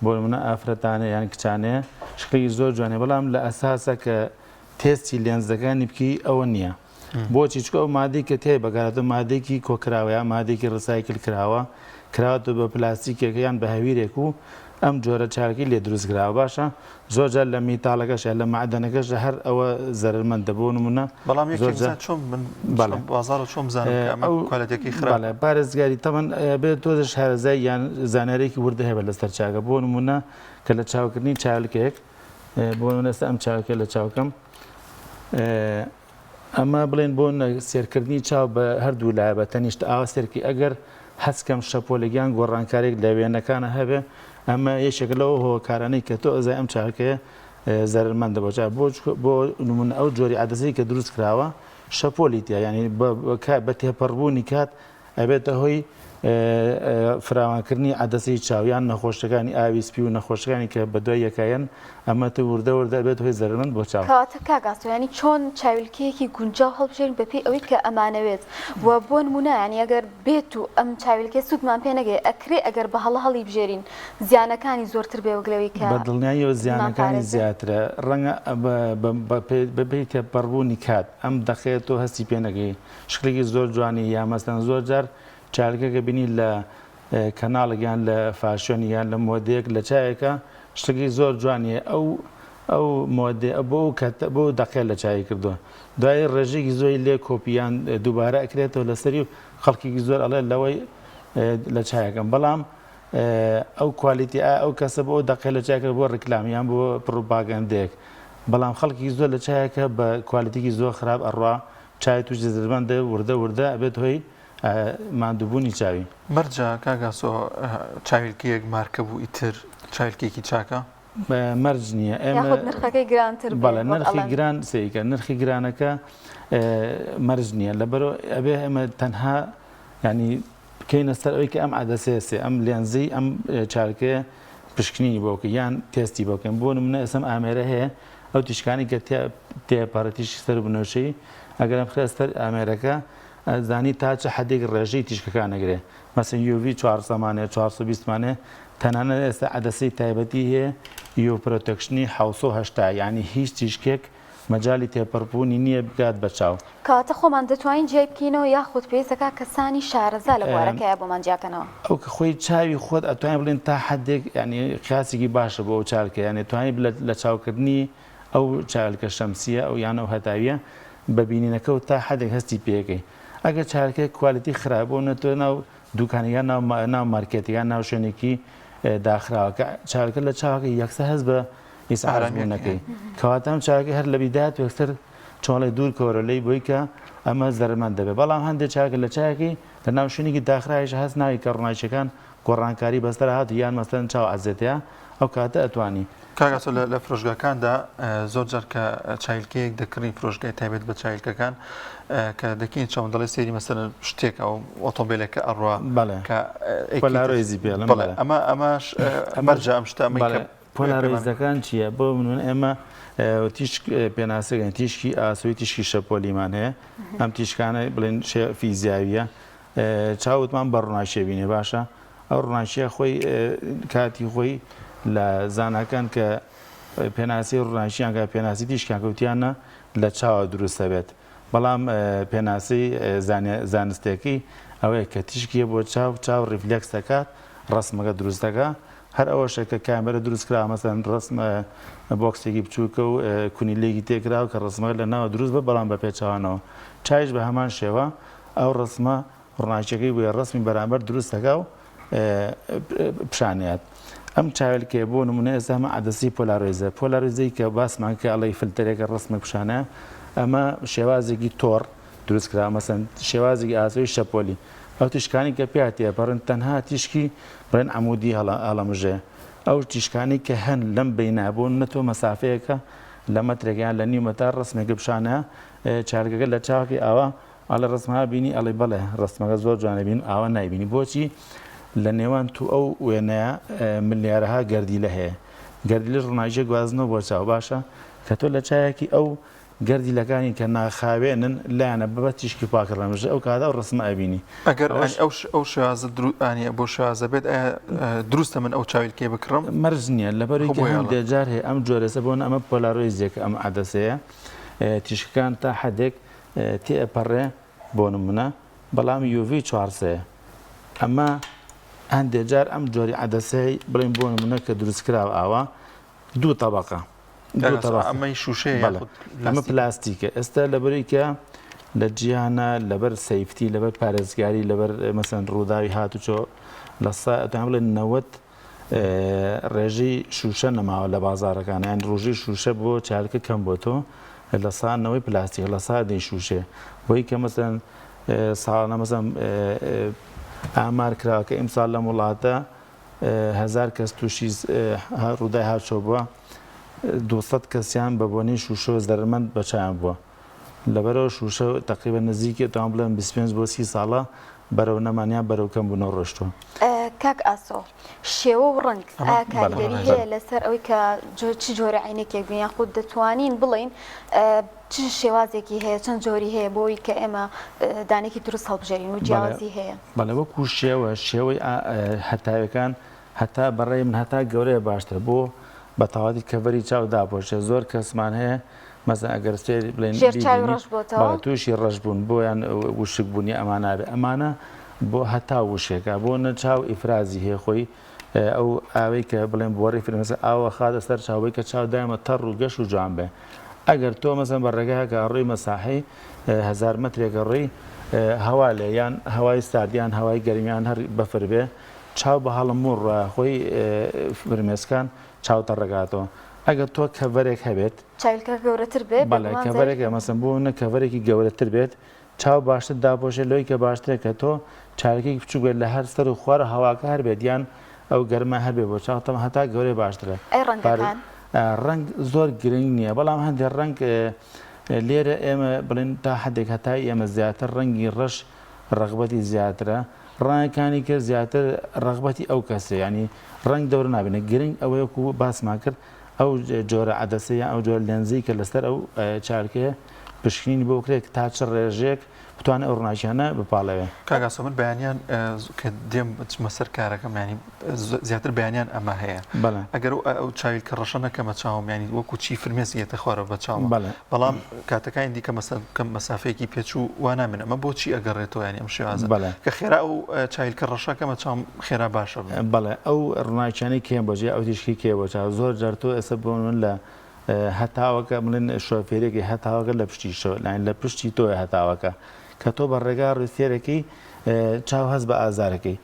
بۆ منە ئافرەتانە یان کچانەیە شکلێکی زۆر جوانێ بەڵام لە ئەساسە کە تێستی لێنزەکانی بکەی ئەوە نییە بۆچی چکە ئەو مادەی کە تێ بەگارێتە مادێکی کۆکراوەیە مادێکی ڕسایکل کراوە کراوەتە بە پلاستیکێک یان بە هەویرێک و ئەم جۆرە چارکی لێ دروست کراوە باشە زۆرجار لە میتاڵەکەش لە معدەنەکەش لە هەر ئەوە زەرمەندە بۆ نمونە بەڵام چۆن بازار چۆن بزانێکی خراپ پارێزگاری تەمەەن بێت تۆ شارەزای یان زانارێکی وردە هەیە لەسەر چاکە بۆ نمونە کە لە چاوکردنی چالکێک بۆ منەستا ئەم چاکە لە چاوکەم ئەمە بڵێن بۆ سێرکردنی چاو بە هەردوو لایە بە تەنیشت ئاوا سێرکی ئەگەر هەستکەم شەپۆلگیان گۆڕانکارێک لە وێنەکانە هەبێ ئەمە یەکێک لەوە هۆکارانەی کە تۆ ئەزای ئەم چاکەیە زەرمەندە بۆ بۆ نمونە ئەو جۆری عادەسەی کە دروست کراوە شەپۆلی تیا ینی بە تێپەڕبوونی کات ئەبێتە هۆی فراوانکردنی عادەسەی چاویان نەخۆشەکانی ئاوی سپی و نەخۆشەکانی کە بە دوای یەکایەن ئەمەتە وردە بێت هۆی زەرمەند بۆ چاو کەواتە کاگاستۆیانی چۆن چاویلکەیەکی گونجاو هەڵبژێن بەپێی ئەوەی کە ئەمانەوێت و بۆ نمونە ینی ئەگەر بێت و ئەم چاویلکە سوودمان پێ نەگەی ئەکرێ ئەگەر بە هەڵی بژێرین زیانەکانی زۆرتر بێوەگلەوەی کە بەدڵنیاییەوە زیانەکانی زیاترە ڕەنگە بەپێی تێپەڕبوونی کات ئەم دەخێت تۆ هەستی پێ نەگەی شکلێکی زۆر جوانی یامەستان زۆر جار چارگەکە بینی لە کەناڵێکیان لە فاشۆنی یان لە مۆدەیەک لە چایەکە شتێکی زۆر جوانیە ئەو مۆدێ بۆ دەقێت لە چای کردووە دوای ڕێژێکی زۆری لێ کۆپییان دووبارە ئەکرێتەوە لەسەری و خەڵکێکی زۆر ئەڵێ لەوەی لە چایەکەم بەڵام ئەو کوالیتی ئەو کەسە بۆ دەقێت لە چایکە بۆ ڕکلامیان بۆ پڕۆپاگەندەیەک بەڵام خەڵکی زۆر لە چایەکە بە کوالیتیکی زۆر خراپ ئەڕوا چای توش زەرمەندە وردە ئەبێت هۆی مادووبوونی چاوی مەرجە کاگاسۆ چاویلکەیەک مارکە بوو ئیتر چاویلکێکی چاکە مەرج نییە نرخەکەی گرانتر بەڵێ نرخی گران سیکە نرخی گرانەکە مەرج نییە لەبەرەوە ئەبێ ئەمە تەنها ینی بکەینە سەر ئەوەی کە ئەم عادەسێسێ ئەم لێنزەی ئەم چارکەیە پشکنینی بۆکە یان تێستی بۆکەم بۆ نمونە ئەسم ئامێرە هەیە ئەو تیشکانی کە تێپەڕەتیشی سەر بنەوشەی ئەگەرم خستەر ئامێرەکە زانی تا چه حدێک ڕێژەی تیشکەکان نەگرێ مەسن UV 400مانێ 420مانێ تەنانەت ئێستا عادەسەی تایبەتی هەیە یۆ پرۆتەکشنی 1970 ینی هیچ تیشکێک مەجای تێپەڕبوونی نییە بگات بە چاو کاتە خۆمان دەتوانین جێ بکەینەوە یاخود پێویستەکە کەسانی شارەزا لە بوارەکەیە بۆمان جیاکەنەوە ئەو کە خۆی چاوی خۆت ئەتوانین بڵێن تا حدێک ینی قیاسێکی باشە بۆ ئەو چارکە یانێ توانین لە چاوکردنی ئەو چارکە شەمسیە ئەو یانە ئەو هەتاویە ببینینەکە و تا حدێک هەستی پێەکەی ئەگەر چارکە کوالیتی خراپبوو نەتۆ ناو دوکانیان ناو مارکێتیان ناو شوێنێکی داخراوەکە چارکە لە چاوەکە یەکسە هەست بە ئیسعاربوونەکەی کەواتە ئەم چارکە هەر لە بیدات یەکسەر چۆڵی دوور کۆرەلەی بۆی کە ئەمە زەرمەند دەبێت بەڵام هەندێک چارکە لە چاکی لە ناو شوێنێکی داخراایش هەست ناوی کە ڕۆناچەکان گۆڕانکاری بەستەر هات یان مەستەن چاو ئازێتەیە ئەو کاتە ئەتوانی کاگاسۆ لە فرۆشگاکاندا زۆر جار کە چایلکەیەک دەکڕین فرۆشگای تایبێت بە چایلکەکان کە دەکەین چاوەندەڵی سێری مەسەرەن شتێک ئەو ئۆتۆمبیلێکە ئەڕوا پۆلاڕۆیزی پێ ئەمەش مەرجە ئەم شتە پۆلاڕۆیزەکان چییە بۆ منون ئێمە تیشک پێناسەکەن تیشکی ئاسوی تیشکی شەپۆلیمان هەیە ئەم تیشکانە بڵێن فیزیاویە چاوتمان بە ڕووناچێبینێ باشە ئەو ڕۆناچیە خۆی کاتی خۆی لە زانکان کە پێناسی ڕۆناچیان کە پێناسی تیشکیان کەوتیانە لە چاوە دروستە بێت بەڵام پێناسی زانستێکی ئەوەیە کە تیشکیە بۆ چاو ریفلێکس دەکات ڕسمەکە دروستەکە هەر ئەوەشە کە کامێرە دروست کرا مەسەن ڕسمە بۆکسێکی بچووکە و کونیلێکی تێکراوە کە ڕسمەکە لە ناوە دروست بە بەڵام بە پێچوانەوە چایش بە هەمان شێوە ئەو ڕسمە ڕۆناچیەکەی بۆیە ڕسمی بەرامبەر دروستەکە و پیشانەت ئەم چاویلکێ بۆ نمونە ئێستا ئەمە عەدەسی پۆلاڕیزەی کە باسمان کە ئەڵێ فلتەرێکە ڕسمە پیشانەیە ئەمە شێوازێکی تۆڕ دروست کرا مەسەن شێوازێکی ئاسۆی شەپۆلی ئەو تیشکانی کە پێاتێ پەڕن تەنها تیشکی بڵێن عەمودی هەڵەمژێ ئەو تیشکانی کە هەن لەم بەینە بۆ نەتۆ مەسافەیەکە لە مەترێکیان لە نیو مەتار ڕسمێکی پیشانەیە چارگەکە لە چاوکی ئاوا ئەڵێ ڕسمها بینی ئەڵێ بەڵێ ڕسمەکە زۆر جوانە بین ئاوا نایبینی بۆچی لە نێوان تو ئەو وێنەیە ملیارەها گەردیلە هەیە گەردیلە ڕۆناچیە گوازنەوە بۆ چاو باشە کە تۆ لە چایەکی ئەو گەردیلەکانی کە ناخاوێنن لایەنە ببە تیشکی پاکڕەمژە ئەو کادا و ڕسمە ئەبینی ئەگەر ئەو شێوازە بۆ شێوازە بێت دروستە من ئەو چاویلکێ بکڕم مەرج نییە لەبەرێکی هەندێک جار هەیە ئەم جۆرەسە بۆن ئەمە پۆلاڕۆیزێک ئەم عەدەسەیە تیشکەکان تا حەدێک تێئەپەڕێ بۆ نمونە بەڵام UV 400 ئەمە هەندێک جار ئەم جۆری عەدەسەی بڵێن بۆ نمونە کە دروستکراوە ئاوا دوو طەبەقە ئەمەی شوشەیە ئەمە پلاستیکە ئێستا لەبەری کە لە جیهانە لەبەر سەیفتی لەبەر پارێزگاری لەبەر مەسەن ڕووداوی هاتوچۆ لە بڵێن 90 ڕێژەی شوشە نەماوە لە بازارەکان یان ڕۆژی شوشە بۆ چارکە کەم بۆ تۆ لە سانەوەی پلاستیک لە سادەی شوشێ بۆی کە مەسەن ساڵانە مەسەن ئامار کراوە کە ئیمساڵ لە وڵاتە 1000 کەس تووشی ڕوودای هاتچۆ بووە 200 کەسیان بە بۆنی شوشە زەرمەند بەچیان بووە لەبەرەوە شوشە تقریبا نزیکە تاوان بڵێن 25 بۆ 30 ساڵە بەرەو نەمانیان بەرەو کەم بوونەوە ڕۆشتووە کاک ئاسۆ شێوە و ڕنگ کاریگەری هەیە لەسەر ئەوەی کە چ جۆرە عینێکێک بین یان خود دەتوانین بڵین چ شێوازێکی هەیە چەند جۆری هەیە بۆی کە ئێمە دانێکی دروست هەڵبژێرین و جیاوازی هەیە بەڵێ وەکو شێوەی هەتاوەکان هەتا بەڕێی من هەتا گەورەیە باشتر بۆ بە تەواوی کەڤەری چاو داپۆشێ زۆر کەسمان هەیە مەسەن ئەگەر سێر بڵێن تووشی ڕەش بوون بۆیان وشک بوونی ئەمانابێ ئەمانە بۆ هەتا وشێکە بۆ نەچاو ئیفرازی هەیە خۆی ئەو ئاوەی کە بڵێن بۆ ڕێ فرمەسە ئاوە خاتە سەر چاوەی کە چاو دایمە تەڕ و گەش و جوان بێ ئەگەر تۆ مەسەن بە ڕێگایەکە ڕێی مەساحەی 1000 مەترێکە ڕێی هەوا لێ یان هەوای ساردیان هەوای گەرمیان هەر بەفر بێ چاو بە هەڵمور خۆی فرمێسکان چاوتە ڕێگاتەوە ئەگەر تۆ کەڤەرێک هەبێت چاویلکە گەورەتر بێت بەڵێ کەڤەرێکە مەسەن بۆ نە کەڤەرێکی گەورەتر بێت چاو باشتر داپۆشێت لەوەی کە باشترە کە تۆ چارەکەی بچوو بێت لە هەر سەر و خوارە هەواکە هەر بێت یان ئەو گەرمە هەبێت بۆ چاوتەمە هەتا گەورەی باشترە ڕنگ زۆر گرنگ نییە بەڵام هەندێک ڕنگ لێرە ئێمە بڵێن تا حدێک هەتای ئێمە زیاتر ڕەنگی ڕەش ڕغبەتی زیاترە ڕەنگەکانی کە زیاتر ڕغبەتی ئەو کەسە ینی ڕنگ دەور نابێنە گرنگ ئەوەیەکو باسمان کرد ئەو جۆرە عەدەسەیە ئەو جۆرە لێنزەی کە لەسەر ئەو چارکەیە پشکنینی بۆ کرێت تا چ ڕێژێک بتوانێت ئەو ڕۆناچیانە بپاڵەوێ کاگاسۆ من بەیانیان کە دێم مەسەر کارەکەم ینی زیاتر بەیانیان ئەمە هەیە ئەگەر ئەو چاویلکە ڕەشە نەکەمە چاوم ینی وەکو چی فرمێسیێتە خوارە بە چاوم بەڵام کاتەکانی دیکە کەم مەسافەیەکی پێچوو وانامێن ئەمە بۆچی ئەگەڕێتەوە ینی ئەم شێوازە کە خێرا ئەو چاویلکە ڕەشەکەمە چاوم خێرا باشە بەڵێ ئەو ڕۆناچیانەی کێم بەجێ ئەو تیشکی کێ بۆ چاو زۆر جار تۆ ئێستا بۆ من لە هەتاوەکە بڵێن شۆفێرێکی هەتاوەکە لە پشتی شۆ لاین لە پشتی تۆی هەتاوەکە کە تۆ بە ڕێگا ڕێسێرەکەی چاو هەست بە ئازارەکەی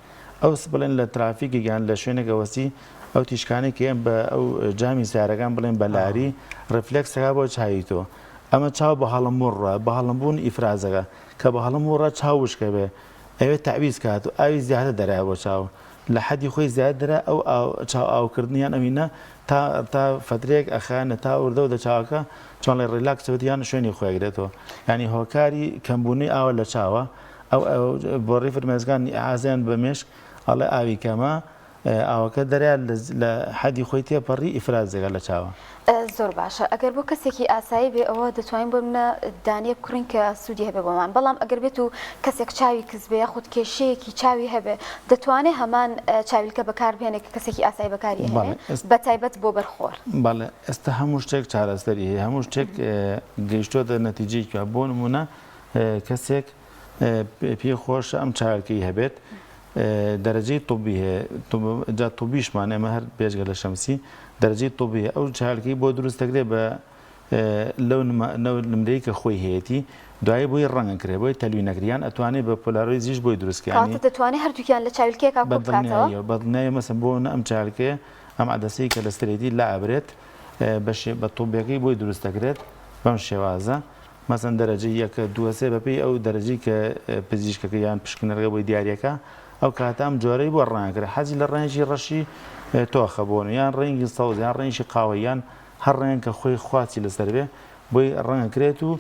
ئەوس بڵێن لە ترافیکی گیان لە شوێنێک وەسی ئەو تیشکانی کە ئێم بە ئەو جامی سیارەکان بڵێن بەلاری ڕفلێکسەکە بۆ چاوی تۆ ئەمە چاو بە هەڵمڕە بە هەڵمبوون ئیفرازەکە کە بە هەڵمڕە چاوشکە بێ ئەوێت تعویز کات و ئاوی زیاتر دەرای بۆ چاو لە حەدی خۆی زیاد دەرا ئەو چاو ئاوکردنیان ئەمینە تا فترێک ئەخانە تا وردە و دەچاوەکە چۆن لە ڕیلاکسەوەت یان شوێنی خۆیگرێتەوە ینی هۆکاری کەمبوونی ئاوە لە چاوە ئەو بۆ ڕێ فرمێزگانی ئازیان بەمێشک ئەڵێ ئاوی کەمە ئاوەکە دەریا لە حەدی خۆی تێپەڕی ئیفراز دەگەر لە چاوە. زۆر باشە ئەگەر بۆ کەسێکی ئاسایی بێ ئەوە دەتوانین بۆ منە دانێ بکڕین کە سوودی هەبێ بۆمان بەڵام ئەگەر بێت و کەسێک چاوی کەس بێ یاخود کێشەیەکی چاوی هەبێ دەتوانێت هەمان چاویلکە بەکاربهێنێت کە کەسێکی ئاسایی بەکاری هەیە بە تایبەت بۆ بەرخۆر. بەڵێ ئێستا هەموو شتێک چارەسەری هەیە هەموو شتێک گەیشتۆتە نەتیجەیەکی بۆ نمونە کەسێک پێی خۆشە ئەم چاویلکەی هەبێت دەرەجەی طبی هەیە جا طبیشمان ئێمە هەر بێژگە لە شەمسی دەرەجەی طبی هەیە ئەو چاویلکەی بۆ دروست دەکرێت بە لەو نمرەی کە خۆی هەیەی دوایی بۆی ڕەنگەکرێت بۆی تەلوینەکریان ئەتوانێت بە پۆلاڕۆیزیش بۆی دروستکردنی دەتوانێت هەردووکیان لە چاویلکەیەکا بکاتەوە بەدڵنیایە مەسەن بۆ ئەم چاویلکەیە ئەم عەدەسەی کە لە سترێتی لا ئەبرێت بە طبیەکەی بۆی دروست دەکرێت بەم شێوازە مەسەن دەرەجەی یەکە دووە سێ بەپێی ئەو دەرەجەی کە پزیشکەکە یان پشکنەرگە بۆی دیارەکە ئەو کاتام جۆرەی بۆ ڕەنگەکرێت حەزی لە ڕێنجی ڕەشی تۆخە بۆن یان ڕێنگی سەوز یان ڕێنجی قاوەیان هەر ڕێن کە خۆی خواچی لەسەر بێ بۆی ڕەنگەکرێت و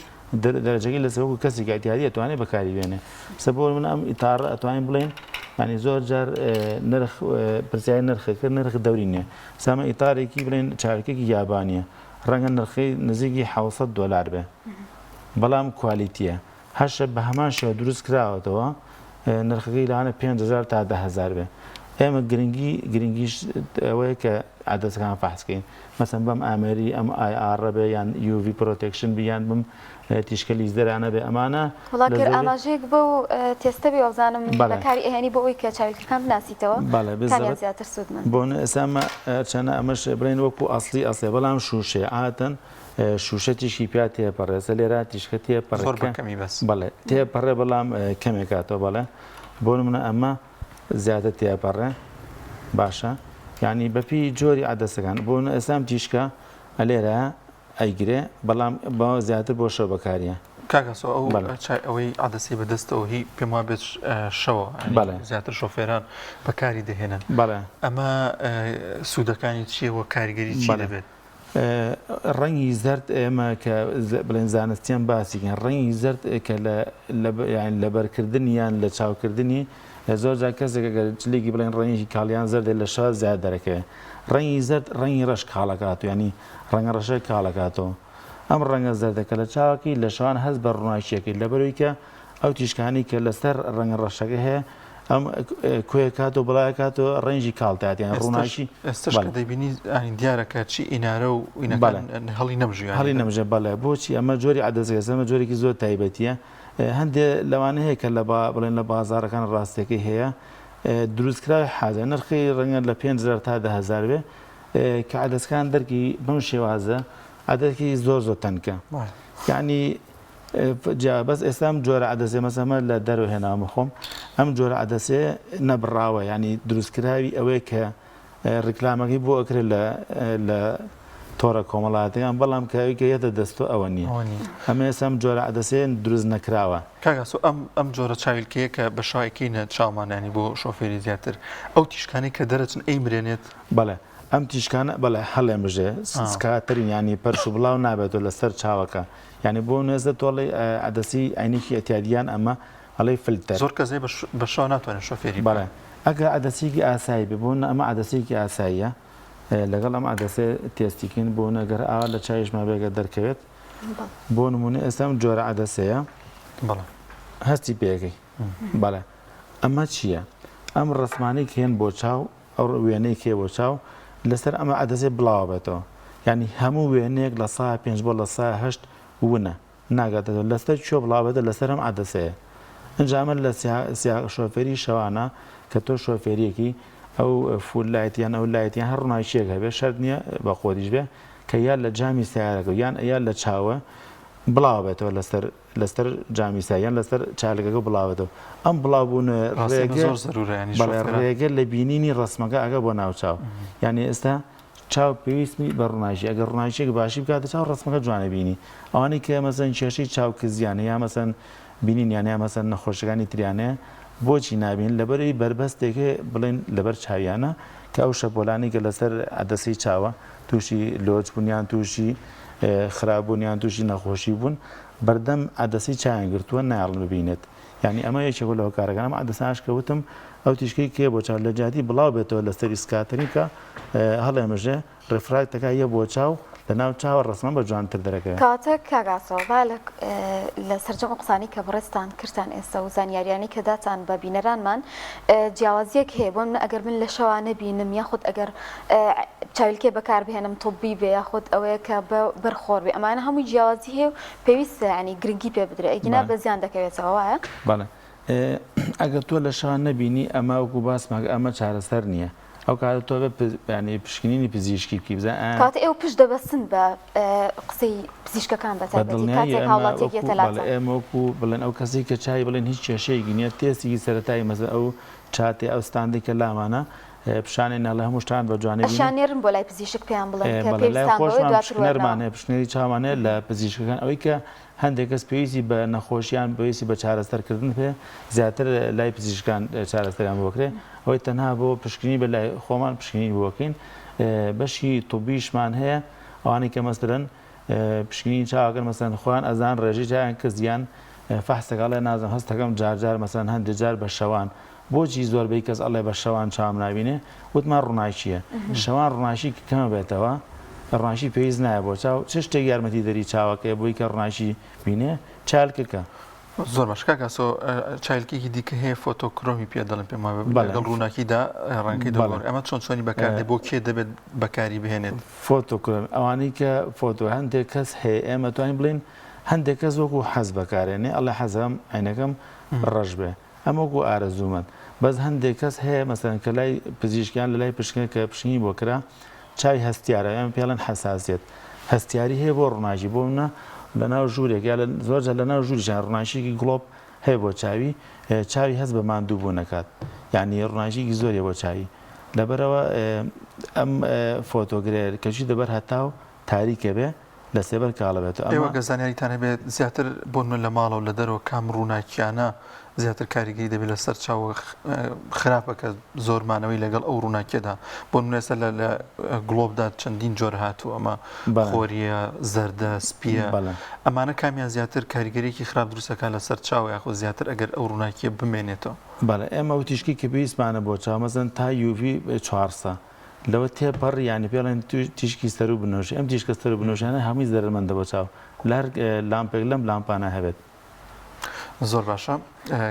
دەرەجەکەی لەسەر و کەسێکی ئەتیادی ئەتوانێت بەکاری بێنێ سە بۆ من ئەم ئیتارە ئەتوانین بڵێن ینی زۆر جار نرخ پرسیاری نرخەکە نرخ دەوری نییە سامە ئیتارێکی بڵێن چارکێکی یابانیە ڕەنگە نرخی نزیکی $700 بێ بەڵام کوالیتیە هەشە بە هەمان شێوە دروست کراوەتەوە نرخەکەی لاانە 5,000 تا 10,000 بێ ئێمە گرنگیش ئەوەیە کە عادەتەکان فحسکەین مەسەن بەم ئامێری ئەم IR بێ یان UV پرۆتێکشن بیان بم تیشکە لیزدەرانە بێ ئەمانە وڵاگر ئاماژەیەک بۆ تێستە بێ وەزانم بەکاری ئەهێنی بۆ ئەوی کە چاویلکەکان بناسیتەوە زیاتر سوودمن بۆن ئێسامە چەنە ئەمەش بڵێن وەکو ئەسڵی ئەسڵێ بەڵام شوشێ ئاتەن شوشە تیشکی پیا تێپەڕێسە لێرە تیشکە تێپەڕەکەمی بەس بەڵێ تێپەڕێ بەڵام کەمێکاتەوە بەڵێ بۆ منە ئەمە زیاتر تێپەڕێ باشە یعنی بەپی جۆری عادەسەکان بۆ ئێسام تیشکە لێرە ئەیگرێ بەڵام بە زیاتر بۆ شەو بەکاریە کاکەسۆ ئەوەی عادەسی بەدەستەوە هی پێم وابێت شەوە زیاتر شۆفێران بەکاری دەهێنن بەڵێ ئەمە سوودەکانی چیەوە کاریگەری چی دەبێت ڕەنگی زرد ئێمە کە بڵێن زانستیان باسیکەن ڕەنگی زرد کە لە بەرکردنی یان لە چاوکردنی زۆر جا کەسێک چلێکی بڵێن ڕەنگی کاڵیان زەردێ لە شا زیاد دەرەکەوێت ڕەنگی زرد ڕەنگی ڕەش کاڵەکات و ینی ڕەنگە ڕەشەی کاڵەکاتەوە ئەم ڕەنگە زەردەکە لە چاوەکەی لە شوان هەست بە ڕووناکیەکەی لەبەرەوەی کە ئەو تیشکانی کە لەسەر ڕەنگە ڕەشەکە هەیە ئەم کوێکات و بڵایکاتەوە ڕێنجی کاڵتاتیان ڕووناکی ئێستش دەبینی دیارەکە چی ئینارە و هەڵی نەمژویان هەڵی نەمژێ بەڵێ بۆچی ئەمە جۆری عادەزگەزەمە جۆرێکی زۆر تایبەتیە هەندێک لەوانە هەیە کە بڵێن لە بازارەکان ڕاستەکەی هەیە دروستکراوی حاجە نرخی ڕەنگە لە 5,000 تا 10,000 بێ کە عادەسەکان دەرکی بەم شێوازە عادەتێکی زۆر تەنکە یعنی بەس ئێستام جۆرە عادەسێ مەسەمە لە دەرەوە هێناوە خۆم ئەم جۆرە عادەسێ نەبڕاوە ینی دروستکراوی ئەوەیە کە ڕیکلامەکەی بۆ ئەکرێت لە تۆڕە کۆمەڵاتەکان بەڵام کەوی کە یەتە دەستۆ ئەوە نییە ئەمە ئێسام جۆرە عادەسێ دروست نەکراوە کاگەسۆ ئەم جۆرە چاویلکەیە کە بە شایکینە چاومانانی بۆ شۆفێری زیاتر ئەو تیشکانی کە دەرەچن ئەی مرێنێت بەڵێ ئەم تیشکانە بەڵێ هەڵێ بژێ سکاترین ینی پەرش و بڵاو نابێتەوە لەسەر چاوەکە ینی بۆ نێزە تۆڵی عادەسی عینێکی ئەتیادیان ئەمە هەڵی فلتەر زۆر کەسێ بە شاو ناتوانێت شۆفێری بەڵێ ئەگە عادەسێکی ئاسایی بێ بۆن ئەمە عادەسێکی ئاساییە لەگەڵ ئەم عادەسێ تێستیکن بۆ نەگەر ئاوا لە چاویشما بێگە دەرکەوێت بۆ نمونە ئێستام جۆرە عادەسەیە هەستی پێەکەی بەڵێ ئەمە چییە؟ ئەم ڕسمانەی کێن بۆ چاو ئەو وێنەی کێ بۆ چاو لەسەر ئەمە عادەسێ بڵاو بێتەوە ینی هەموو وێنەیەک لە 5 بۆ لە 8 ونە ناگاتەوە لەسەر چۆ بڵاوێتە لەسەر ئەم عادەسەیە ئەنجامە لە شۆفێری شەوانە کە تۆ شۆفێریەکی ئەو فول لایتیان ئەو لایتیان هەر ڕووناکیەک هەبێ شەرت نییە بە خۆریش بێ کە یان لە جامی سیارەکە یان لە چاوە بڵاو بێتەوە لەسەر جامی سایان لەسەر چالەکەەکە بڵاوێتەوە ئەم بڵاوبوون ڕێگە لە بینینی ڕسمەکە ئەگە بۆ ناوچاو یعنی ئێستا چاو پێویستمی بە ڕووناژی ئەگەر ڕووناچێک باشی بکاتە چاو ڕسمەکە جوانە بینی ئەوانەی کە مەسەن کێشەی چاو کزیانە یا مەسەن بینین یان مەسەن نەخۆشەکانی تریانەیە بۆچی نابین لەبەری بربەستێکە بڵێن لەبەر چاویانە کە ئەو شەپۆلانی کە لەسەر عادەسەی چاوە تووشی لۆچ بوونیان تووشی خراپبوونیان تووشی نەخۆشی بوون بەردەم عادەسەی چایان گرتووە ناڵ ببینێت یعنی ئەمە یەکێک لەوە کارەکانم عادەسانش کەوتم ئەو تیشکی کێ بۆ چاو لە جاتی بڵاو بێتەوە لەسەر ئیسکاتنی کە هەڵێمەژێ ڕێفراکتەکە یە بۆ چاو لە ناو چاوە ڕسمە بە جوانتر دەرەکەوێت. کاتە کاگاسەوە لە سەرجەم قسانی کە بڕێستان کردان ئێستا و زانیاریانی کە داتان بە بینەرانمان جیاوازیەک هەیە بۆ من ئەگەر من لە شەوانە بینم یاخود ئەگەر چاویلکێ بەکاربهێنم تۆبی بێ یاخود ئەوەیە کە بەرخۆر بێ ئەمانە هەمووی جیاوازی هەیە و پێویستە ینی گرنگی پێ بدرێ ئەگینا بە زیان دەکەوێتەوە وایە؟ بەڵێ ئەگەر تۆ لە شەوان نەبینی ئەمە وەکو باسمەکە ئەمە چارەسەر نییە. ئەو کاتە تۆ ینی پشکنینی پزیشکی بکی بزە کاتە ئێوە پشت دەبەستن بە قسەی پزیشکەکان بەتایبەتی کاتێک هاوڵاتێکێتە لاتان. ئێمە وەکو بڵێن ئەو کەسی کە چای بڵێن هیچ کێشەیەکی نییە تێستی سەرەتایی مەزە ئەو چاتێ ئەو ستاندی کە لامانە پیشانێ ناڵە هەموو شتان بە جوانێ شانێرم بۆ لای پزیشک پێیان بڵێن پشتنێری چاوانێ لە پزیشکەکان ئەوەی کە هەندێک کەس پێویستی بە نەخۆشییان پێویستی بە چارەسەرکردن پێ زیاتر لای پزیشکان چارەسەریان بۆکرێ ئەوەی تەنها بۆ پشکنی بە لای خۆمان پشکنی بۆکەین بەشی توبیشمان هەیە ئەوانەی کە مەسەرەن پشکنی چاوەکەن مەسەرەن خۆیان ئەزان ڕێژەی جایان کە زیان فەحسەکە لە نازم هەستەکەم جارجار مەسەرەن هەندێک جار بە شەوان بۆچی زۆربەی کەس ئەڵێ بە شەوان چاوم نابینێ وتمان ڕووناکیە شەوان ڕووناکی کەمە بێتەوە ڕووناکی پێویست نایە بۆ چاو چ شتێک یارمەتی دەری چاوەکەی بۆی کە ڕووناکی بینێ چالکەکە. زۆر باش کاکاسۆ چایلکێکی دیکە هەیە فۆتۆکرۆمی پێ دەڵم پێم لەگەڵ ڕووناکیدا ڕەنگەی دەڵێن ئەمە چۆنی بەکاردێ بۆ کێ دەبێت بەکاری بهێنێت فۆتۆکرۆمی ئەوانەی کە فۆتۆ هەندێک کەس هەیە ئێمە توانین بڵین هەندێک کەس وەکو حەز بەکارێنێ ئەڵێ حەزم عینەکەم ڕەش بێ ئەمە وەکو ئارەزوومەند بەس هەندێک کەس هەیە مەسەرەن کە لای پزیشکیان لە لای پشکنە کە پشنی بۆ کرا چاوی هەستیارە ئەمە پێڵەن حەساسیت هەستیاری هەیە بۆ ڕووناکی بۆ منە لە ناو ژوورێک یا زۆرجار لە ناو ژووریشان ڕووناکیێکی گڵۆب هەیە بۆ چاوی هەست بە ماندوو بوو نەکات یعنی ڕووناکیێکی زۆریە بۆ چاوی لەبەرەوە ئەم فۆتۆگرێر کەچی دەبەر هەتاو تاریکە بێ لە سێبەر کاڵە بێت ئێوە گەزانیاریتان هەبێت زیاتر بۆ من لە ماڵەوە لە دەرەوە کام ڕووناکیانە زیاتر کاریگەری دەبێت لە سەر چاوە خراپەکە زۆرمانەوەی لەگەڵ ئەو ڕووناکیەدا بۆ منێستا لە گڵۆبدا چەندین جۆر هاتوو ئەمە خۆریە زەردە سپیە ئەمانە کامیان زیاتر کاریگەریەکی خراپ دروستەکان لە سەر چاوە یاخۆ زیاتر ئەگەر ئەو ڕووناکیە بمێنێتەوە. بەڵێ ئێمە و تیشکی کە پێویستمانە بۆ چاو مەزن تا یوڤی 400 لەوە تێپەڕ ینی پێڵێن تیشکی سەر و بنۆژ ئەم تیشکە سەر و بنۆژانە هەمووی زەرمەندە بۆ چاو لەر لامپێک لەم لامپانە هەبێت. زۆر باشە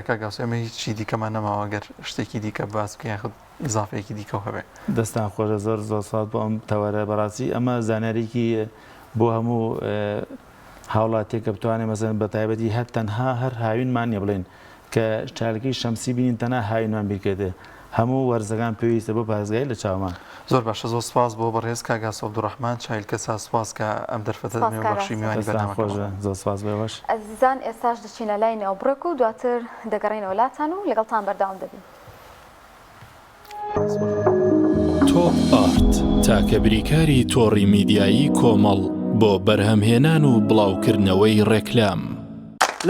کاگاس ئەمە هیچی دیکەمان نەماوە گەر شتێکی دیکە باس بکەین یاخود ئیزافەیەکی دیکە هەبێ. دەستان خۆشە زۆر سات بۆ ئەم تەوەرە بەڕاستی ئەمە زانیاریکی بۆ هەموو هاوڵاتێکە بتوانێت مەسەن بە تایبەتی هەر تەنها هەر هاوینمانە بڵێن کە چالەکەی شەمسی بینین تەنها هاوینمان بیرکردێ هەموو وەرزەکان پێویستە بۆ پارێزگای لە چاومان. زۆر باشە زۆر سپاس بۆ بەڕێز کاگاس عەبدوڕەحمان چایلکە سپاس کە ئەم دەرفەتە بەخشی میوانی بەرنامەکەمان. زۆر سپاس بێ باش. ئەزیزان ئێستاش دەچینە لای نێوبڕێک و دواتر دەگەڕێنەوە وڵاتان و لەگەڵتان بەردەوام دەبین. تۆپ ئارت تاکە بریکاری تۆڕی میدیایی کۆمەڵ بۆ بەرهەمهێنان و بڵاوکردنەوەی ڕێکلام.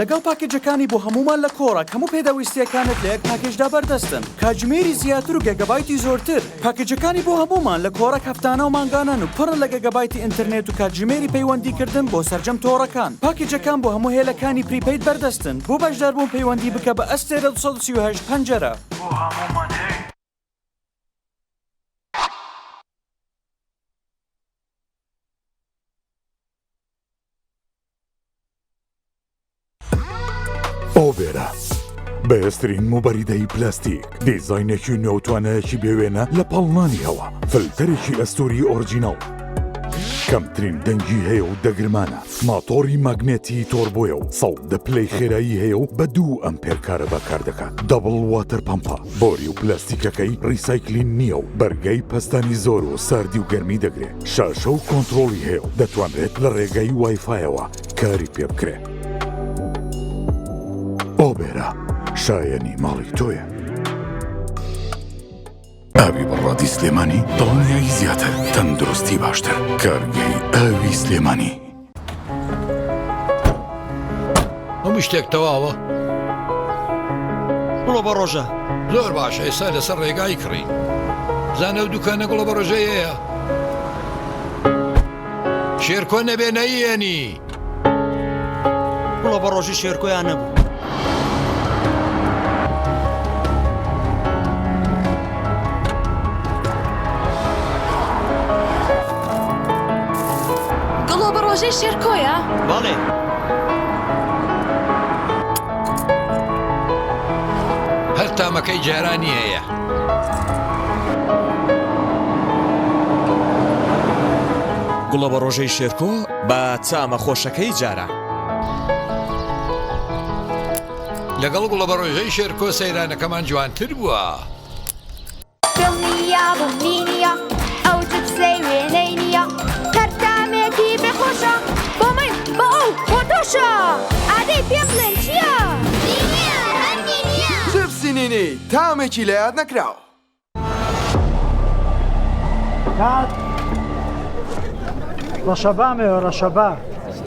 لەگەڵ پاکێجەکانی بۆ هەمومان لە کۆڕک هەموو پێداویستیەکانت لە یەک پاکێجدا بەردەستن کاتژمێری زیاتر و گەگەبایتی زۆرتر پاکێجەکانی بۆ هەمومان لە کۆڕک هەفتانە و مانگانان و پڕن لە گەگەبایتی ئینترنێت و کاتژمێری پەیوەندیکردن بۆ سەرجەم تۆڕەکان پاکێجەکان بۆ هەموو هێلەکانی پریپەید بەردەستن بۆ بەشداربوون پەیوەندی بکە بە ئەستێرە 238 پەنجەرە بۆ هەمومان هەیە. ئۆبێرە بەهێزترین موبەریدەی پلاستیک دیزاینێکی نێوتوانەیەکی بێوێنە لە پەڵنانی هەوا فلتەرێکی ئەستۆری ئۆرجینەڵ کەمترین دەنگی هەیە و دەگرمانە ماتۆری ماگنێتی تۆربۆیە و 100 پلەی خێرایی هەیە و بە 2 ئەمپێر کارە بەکار دەکات دەبڵ واتەر پەمپە بۆری و پلاستیکەکەی ڕیسایکلین نییە و بەرگەی پەستانی زۆر و ساردی و گەرمی دەگرێت شاشە و کۆنتڕۆڵی هەیە و دەتوانرێت لە ڕێگەی وایفایەوە کاری پێ بکرێت. ئۆبێرە شایەنی ماڵی تۆیە. ئاوی بەڕادی سلێمانی دڵنیایی زیاتر تەندروستی باشتر کارگەی ئاوی سلێمانی. هەموو شتێک تەواوە گوڵە بە ڕۆژە زۆر باشە ئێستا لەسەر ڕێگای کڕی زانە و دوکانە گوڵە بە ڕۆژەیەیە شێرکۆ نەبێ نەیەنی گوڵە بە ڕۆژی شێرکۆیان نەبوو ڕۆژەی شێرکۆیە؟ بەڵێ. هەر تامەکەی جارانی هەیە. گوڵە بە ڕۆژەی شێرکۆ بە چامە خۆشەکەی جارە. لەگەڵ گوڵە بە ڕۆژەی شێرکۆ سەیرانەکەمان جوانتر بووە. دڵنیا بمبینیە ئەو جبسەی وێنەی نییە هەرتامێکی بێخۆشە بۆ من بۆ ئەو بۆ تۆشە ئادەی پێ بڵێن چییە؟ جبسی نینی تامێکی لە یاد نەکراوە. کات ڕەشەبامێوە ڕەشەبا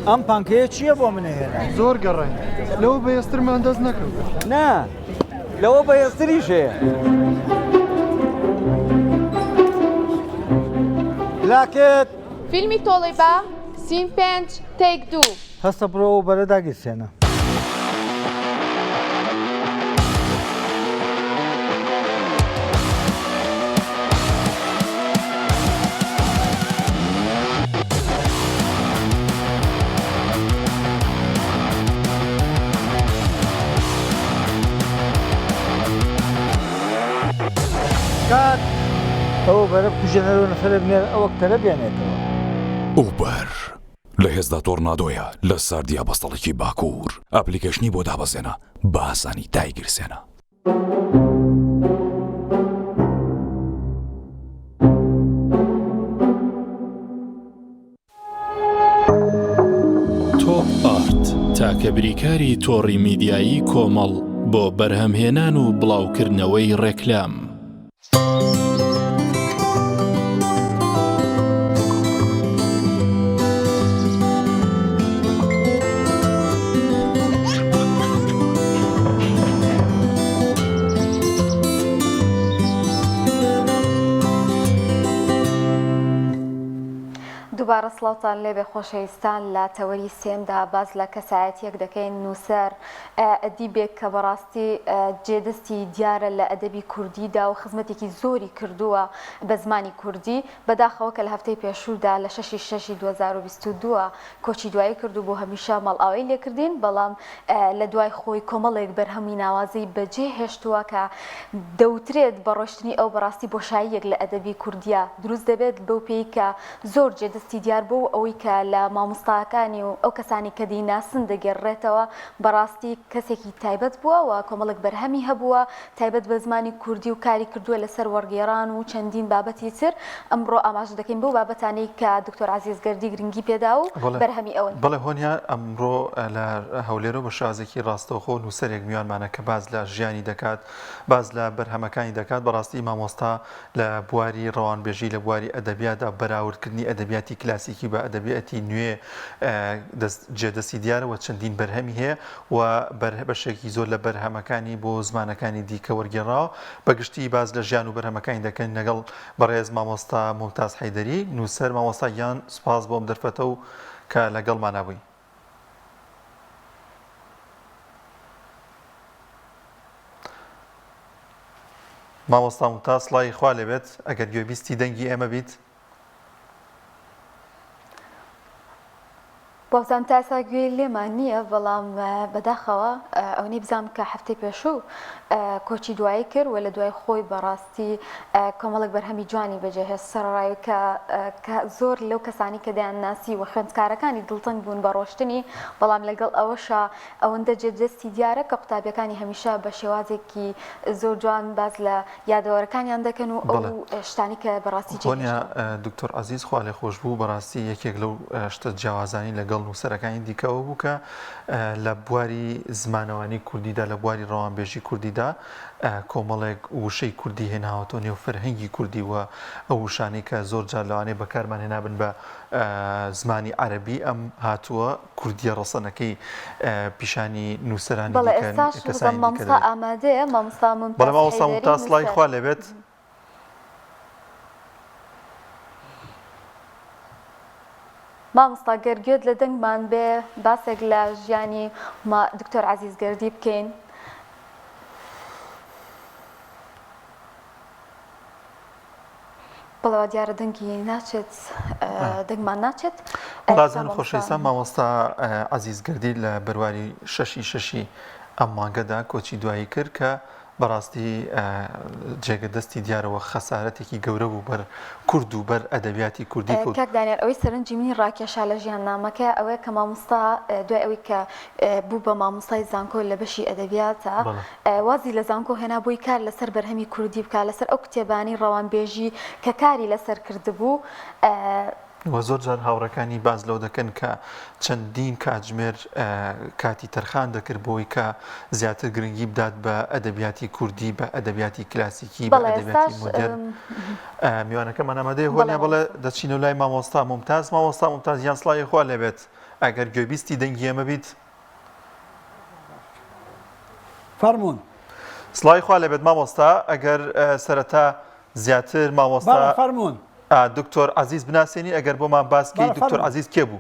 ئەم پانکەیە چییە بۆ منەهێنا؟ زۆر گەڕێن لەوە بەهێزترمان دەست نەکەوت. نا لەوە بەهێزتریش هەیە. لاکێت فیلمی تۆڵی بە سین 5 تێک 2 هەستە بڕۆ و بەرەداگیرسێنە. کات ئەوە بەرە کوژێنەرەوە نەفرە بنێر ئەوە کتەرە بێنێتەوە. ئوبەر لە هێزدا تۆرنادۆیە لە ساردیا بەستەڵێکی باکوور ئەپلیکەشنی بۆ دابەزێنە بە ئاسانی دایگیرسێنە. تۆپ ئارت تاکە بریکاری تۆڕی میدیایی کۆمەڵ بۆ بەرهەمهێنان و بڵاوکردنەوەی ڕێکلام. دووبارە سڵاوتان لێبێ خۆشەویستان لە تەوەری سێمدا باز لە کەسایەتیەک دەکەین نووسەر ئەدیبێک کە بەڕاستی جێدەستی دیارە لە ئەدەبی کوردیدا و خزمەتێکی زۆری کردووە بە زمانی کوردی بەداخەوە کە لە هەفتەی پێشوودا لە 6/6/2022 کۆچی دوایی کردو بۆ هەمیشە مەڵئاوی لێکردین بەڵام لە دوای خۆی کۆمەڵێک بەرهەمی ناوازەی بەجێ هێشتووە کە دەوترێت بە ڕۆشتنی ئەو بەڕاستی بۆشاییەک لە ئەدەبی کوردیە دروست دەبێت بەو پێی کە زۆر جێدەستی دیار بوو ئەوەی کە لە مامۆستاکانی و ئەو کەسانی کە دیناسن دەگەڕێتەوە بەڕاستی کەسێکی تایبەت بووە و کۆمەڵک بەرهەمی هەبووە تایبەت بە زمانی کوردی و کاری کردووە لەسەر وەرگێڕان و چەندین بابەتی تر ئەمڕۆ ئاماژە دەکەین بۆ بابەتانەی کە دکتۆر عەزیزگەردی گرنگی پێدا و بەرهەمی ئەوەن. بەڵێ هۆنیا ئەمڕۆ لە هەولێرە بە شازێکی ڕاستەوخۆ نووسەرێک میوانمانە کە باز لە ژیانی دەکات باز لە بەرهەمەکانی دەکات بەڕاستی مامۆستا لە بواری ڕەوانبێژی لە بواری ئەدەبیاتدا بەراوردکردنی ئەدەبیاتی کلاسیکی بە ئەدەبیەتی نوێ جێدەستی دیارەوە چەندین بەرهەمی هەیە و بەشێکی زۆر لە بەرهەمەکانی بۆ زمانەکانی دیکە وەرگێڕاوە بەگشتی باز لە ژیان و بەرهەمەکانی دەکەن لەگەڵ بەڕێز مامۆستا ممتاز حەیدەری نووسەر مامۆستا یان سوپاس بۆم دەرفەتە و کە لەگەڵمانە بووی. مامۆستا ممتاز سڵاوی خوا لێبێت ئەگەر گوێبیستی دەنگی ئێمە بیت. بۆزان تاسا گوێ لێمان نییە بەڵام بەداخەوە ئەوەی بزانم کە هەفتەی پێشوو کۆچی دوایی کرد و لە دوای خۆی بەڕاستی کۆمەڵک بەرهەمی جوانی بەجێهێز سەرڕای کە زۆر لەو کەسانی کە دەیان ناسی و خوێندکارەکانی دڵتەنگ بوون بە ڕۆشتنی بەڵام لەگەڵ ئەوەشە ئەوەندە جێدەستی دیارە کە قوتابیەکانی هەمیشە بە شێوازێکی زۆر جوان باز لە یادەوەرەکانیان دەکەن و ئەو شتانی کە بەڕاستی جێنیا دکتۆر عەزیز خوا لێ خۆش بوو بەڕاستی یەکێک لەو شتە جیاوازانی لەگەڵ نووسەرەکانی دیکەەوە بوو کە لە بواری زمانەوانی کوردیدا لە بواری ڕەوانبێژی کوردیدا کۆمەڵێک وشەی کوردی هێناوەتۆ نێو فەرهەنگی کوردی وە ئەو وشانەی کە زۆر جار لەوانەیە بەکارمان هێنابن بە زمانی عەرەبی ئەم هاتووە کوردیە ڕەسەنەکەی پیشانی نووسەرانی مامۆستا ئامادەیە مامۆستا ممتاز سڵاوی خوا لێبێت. مامۆستا گەرگوێت لە دەنگمان بێ باسێک لە ژیانی دکتۆر عەزیزگەردی بکەین. بەڵەوە دیارە دەنگی ناچێت دەنگمان ناچێت. بەڵازان خۆشەویستان مامۆستا عەزیزگەردی لە بەرواری 6 ئەم مانگەدا کۆچی دوایی کرد کە بەڕاستی جێگەدەستی دیارەوە خەسارەتێکی گەورە بوو بەر کورد و بەر ئەدەبیاتی کوردی کورد. کاک دانیێل ئەوەی سەرنجی منی ڕاکێشا لە ژیاننامەکە ئەوەیە کە مامۆستا دوای ئەوەی کە بوو بە مامۆستای زانکۆ لە بەشی ئەدەبیاتە وازی لە زانکۆ هێنا بووی کار لەسەر بەرهەمی کوردی بکات لەسەر ئەو کتێبانی ڕەوانبێژی کە کاری لەسەر کردبوو. وە زۆر جار هاوڕەکانی باز لەو دەکەن کە چەندین کاتژمێر کاتی تەرخان دەکرد بۆی کە زیاتر گرنگی بدات بە ئەدەبیاتی کوردی بە ئەدەبیاتی کلاسیکی بە ئەدەبیاتی مۆدێرن. میوانەکەمان ئەمەدەی هۆنیا بڵێ دەچینە لای مامۆستا ممتاز یان سڵای خوا لێبێت ئەگەر گوێبیستی دەنگی ئێمە بیت فەرموون. سڵای خوا لێبێت مامۆستا ئەگەر سەرەتا زیاتر مامۆستا فەرموون. دکتۆر عەزیز بناسیێنی ئەگەر بۆمان باسکی دکتۆر عەزیز کێ بوو؟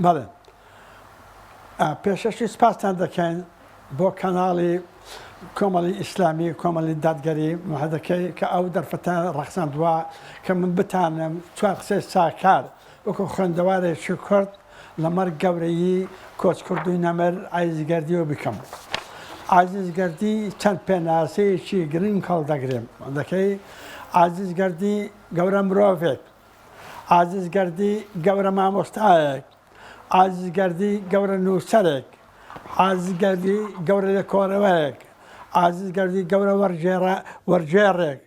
بەڵێ پێشەشی سپاسان دەکەین بۆ کەناڵی کۆمەڵی ئیسلامی کۆمەڵی دادگەری مەحەدەکەی کە ئەو دەرفەتە ڕەخساندووە کە من بتانم چوار قسەی چاکار وەکو خوێندەوارێکی کورد لەمەەر گەورەیی کۆچ کوردووی نەمەر عەزیزگەردیەوە بکەم. عەزیزگەردی چەند پێناسەیەکی گرنگ هەڵدەگرێم دەکەی عەزیزگەردی گەورە مرۆڤێک، عەزیزگەردی گەورە مامۆستایەک، عەزیزگەردی گەورە نووسەرێک، عەزیزگەردی گەورە لێکۆڵەوەیەک، عەزیزگەردی گەورە وەرجێڕێک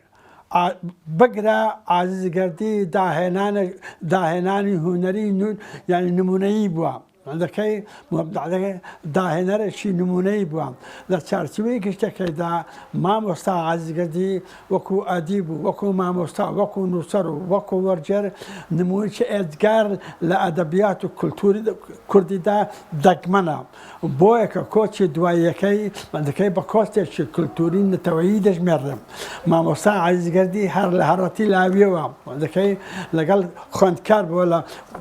بگرە عەزیزگەردی داهێنانی هونەری یعنی نمونەیی بووە دەکەی داهێنەرێکی نمونەی بووە لە چارچوەیە گشتەکەیدا مامۆستا عەزیزگەردی وەکو ئەدیب بوو وەکو مامۆستا وەکو نووسەر و وەکو وەرجێر نمونەیەکی ئێدگار لە ئەدەبیات و کولتوری کوردیدا دەگمەنە بۆیە کە کۆچی دواییەکەی دەکەی بە کۆستێکی کولتوری نەتەوەیی دەژمێڕێم. مامۆستا عەزیزگەردی هەر لە هەڕەتی لاویەوە دەکەی لەگەڵ خوێندکار بۆ لە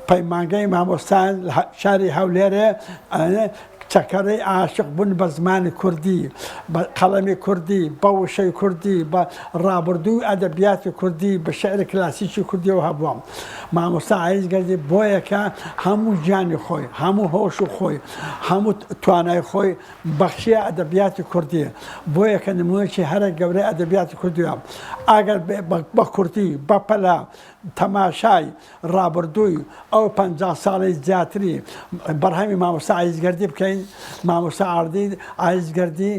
پەیمانگەی مامۆستان شاری هەولێرێ چەکەرەی عاشق بوون بە زمانی کوردی بە قەڵەمی کوردی بە وشەی کوردی بە ڕابردووی ئەدەبیاتی کوردی بە شعری کلاسیکی کوردیەوە هەبووە. مامۆستا عەزیزگەردی بۆیەکە هەموو گیانی خۆی هەموو هۆش و خۆی هەموو توانای خۆی بەخشیە ئەدەبیاتی کوردی بۆیەکە نمونەیەکی هەرە گەورەی ئەدەبیاتی کوردیە ئەگەر بە کوردی بە پەلا تەماشای ڕابردووی ئەو 50 ساڵی زیاتری بەرهەمی مامۆستا عەزیزگەردی بکەین. مامۆستا عەزیزگەردی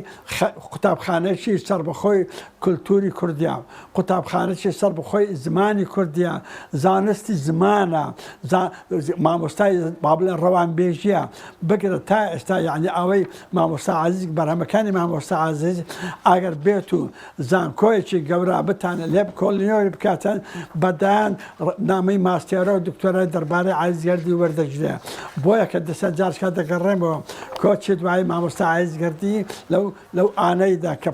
قوتابخانەیەکی سەربەخۆی کولتوری کوردیە، قوتابخانەیەکی سەربەخۆی زمانی کوردیە، زانستی زمانە، مامۆستای با بڵێن ڕەوانبێژیە بگرە تا ئێستا یعنی ئەوەی مامۆستا عەزیز بەرهەمەکانی مامۆستا عەزیز ئەگەر بێت و زانکۆیەکی گەورە بتانە لێ کۆڵینەوەی بکاتن بەدایان نامەی ماستێرە و دکتۆرای دەربارەی عەزیزگەردی وەردەگرێ. بۆیە کە دەسە جارشکە دەگەڕێمەوە کۆچی دوای مامۆستا عەزیزگەردی لەو ئانەیدا کە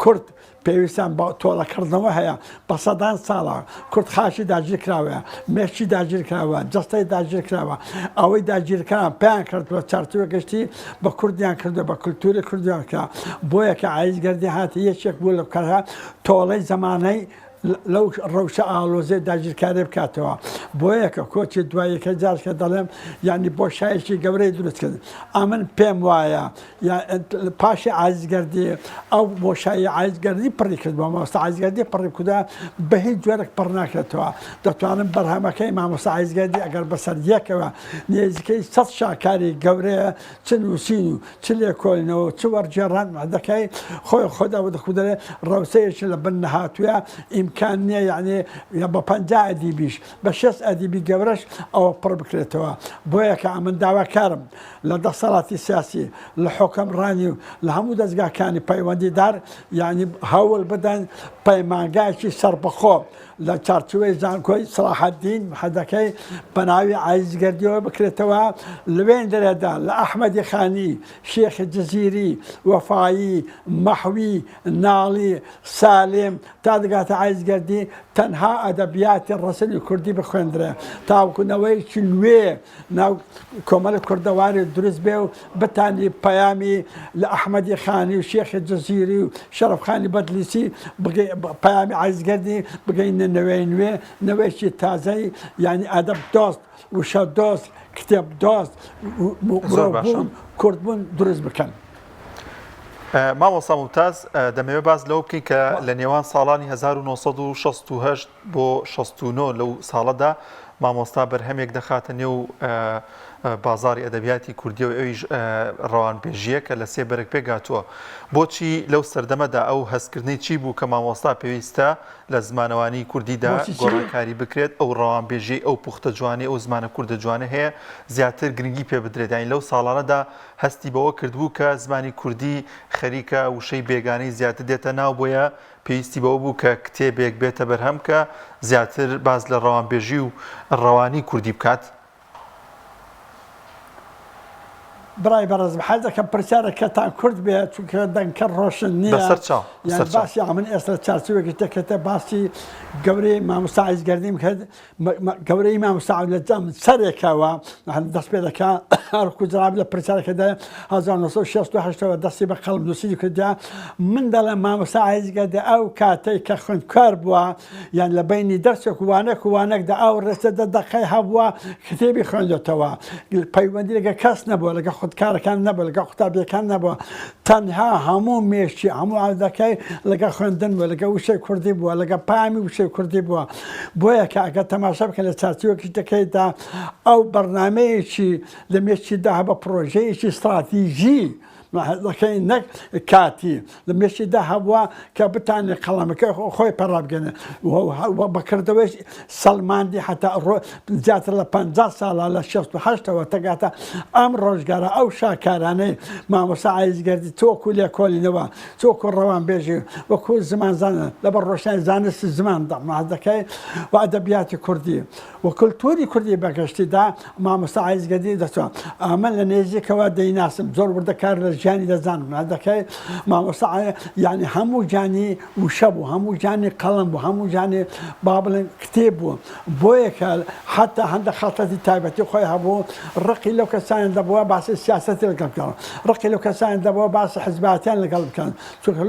کورد پێویستان بە تۆڵەکردنەوە هەیە بە سەدان ساڵە کورد خاشی داگیر کراوە مێشی داگیر کراوە جەستەی داگیر کراوە ئەوەی داگیرکان پێیان کردووە چارچوبە گەشتی بە کوردیان کردو بە کولتوری کوردیان کرا بۆیە کە عەزیزگەردی هاتی یەکێک بوو لە کارها تۆڵەی زەمانەی لەو ڕەوشە ئاڵۆزێ داگیرکاری بکاتەوە بۆیە کە کۆچی دواییەکە جارکە دەڵێم یعنی بۆ شایشی گەورەی دروستکرد ئەمن پێم وایە پاشی عەزیزگەردی ئەو بۆشایی عەزیزگەردی پڕی کرد بۆ مامۆستا عەزیزگەردی پڕی کودا بە هیچ جۆرێک پڕ ناکرێتەوە. دەتوانم بەرهەمەکەی مامۆستا عەزیزگەردی ئەگەر بەسەر یەکەوە نێزیکەی 100 شاکاری گەورەیە چ نووسین و چ لێکۆڵینەوە چ وەرجێڕان دەکەی خۆی خۆدا دەخودەرێ ڕەوسەیەکی لە بن نەهاتووە ئیمکان نییە یعنی بە 50 ئەدیبیش بە 6 ئەدیبی گەورەش ئەوە پڕ بکرێتەوە. بۆیە کە ئەمن داواکارم لە دەسەڵاتی سیاسی لە حۆکەمڕانی و لە هەموو دەستگاکانی پەیوەندیدار یعنی هەوڵ بدەن پەیمانگایکی سەربەخۆ لە چارچوەی زانکۆی سەلاحەدین حەدەکەی بە ناوی عەزیزگەردیەوە بکرێتەوە لەوێن دەرێدا لە ئەحمەدی خانی شێخی جەزیری وەفایی مەحوی ناڵی سالێم تا دەگاتە عەزیزگەردی تەنها ئەدەبیاتی ڕەسەنی کوردی بخوێندرێ تاوکوونەوەیکی نوێ ناو کۆمەڵی کوردەواری دروست بێ و بتانی پەیامی لە ئەحمەدی خانی و شێخی جەزیری و شەرەفخانی بەدلیسی پەیامی عایزگەردی بگەینە نوێی نوێ نوێکی تازەی یعنی ئەدەب دۆست وشە دۆست کتێب دۆست مرۆڤبوون کوردبوون دروست بکەن. مامۆستا ممتاز دەمەوێت باز لەو بکەین کە لە نێوان ساڵانی 1968 بۆ 69 لەو ساڵەدا مامۆستا بەرهەمێک دەخاتە نێو بازاری ئەدەبیاتی کوردی و ئەویش ڕەوانبێژیە کە لە سێ بەرەک پێگاتووە. بۆچی لەو سەردەمەدا ئەو هەستکردنی چی بوو کە مامۆستا پێویستە لە زمانەوانی کوردیدا گۆڕانکاری بکرێت ئەو ڕەوانبێژی ئەو پوختە جوانێ ئەو زمانە کوردە جوانە هەیە زیاتر گرنگی پێ بدرێت یانی لەو ساڵانەدا هەستی بەوە کردبوو کە زمانی کوردی خەریکە وشەی بێگانەی زیاتر دێتە ناو بۆیە پێویستی بەوە بوو کە کتێبێک بێتە بەرهەم کە زیاتر باز لە ڕەوانبێژی و ڕەوانی کوردی بکات. برای بەڕێزم حەز دەکەم پرسیارەکەتان کورد بێت چونکە دەنگکە ڕۆشن نییە باسی من ئێستا چارچوبێکی دەکەێتە باسی گەورەی مامۆستا عایزگەردیم کرد گەورەی مامۆستا لە جەم سەرێکەوە دەست پێ دەکا هەرکو جواب لە پرسیارەکەدا 1968ەوە دەستی بە قەڵم نووسیدی کردیا من دەڵێم مامۆستا عایزگەردی ئەو کاتەی کە خوێندکار بووە یان لە بینی دەرسێک وانەکدا ئەو ڕێستەدە دەقەی هەبووە کتێبی خوێندێتەوە پەیوەندی لەگە کەس نەبووە لەگە خودکارەکان نەبوو لەگە قوتابیەکان نەبووە تەنها هەموو مێشتی هەموو ئاودەکەی لەگە خوێندن بووە لەگە وشەی کوردی بووە لەگە پامی وشەی کوردی بووە بۆیە کە ئەگە تەماشا بکەن لە چارچوبێکی دەکەیدا ئەو بەرنامەیەکی لە مێشتیدا هەبە پرۆژەیەکی استراتیژی دەکەین نەک کاتی لە مێشتیدا هەبووە کە بتانێت قەڵەمەکە خۆی پەڕابگەنێ بەکردەوەی سەلماندی حتا زیاتر لە 50 ساڵە لە 68ەوە تەگاتە ئەم ڕۆژگارە ئەو شاکارانەی مامۆستا عایزگەردی تۆکو لێکۆڵینەوە چۆکو ڕەوانبێژی وەکو زمانزانە لەبەر ڕۆشنای زانستی زمان دەماز دەکەی و ئەدەبیاتی کوردی و کولتوری کوردی بەگەشتیدا مامۆستا عایزگەردی دەچوە ئەمە لە نێزیکەوە دەیناسم زۆر وردەکار لە ژیانی دەزانم دەکەی مامۆستا یعنی هەموو جانی وشە بوو هەموو جانی قەڵم بوو هەموو جانی با بڵێن کتێب بوو بۆیە کە حتا هەندە خەڵەتی تایبەتی خۆی هەبوو ڕقی لەو کەسانی دەبووە باسی سیاسەتی لەگەڵ بکەن ڕقی لەو کەسانی دەبووە باسی حزباتیان لەگەڵ بکەن چونکە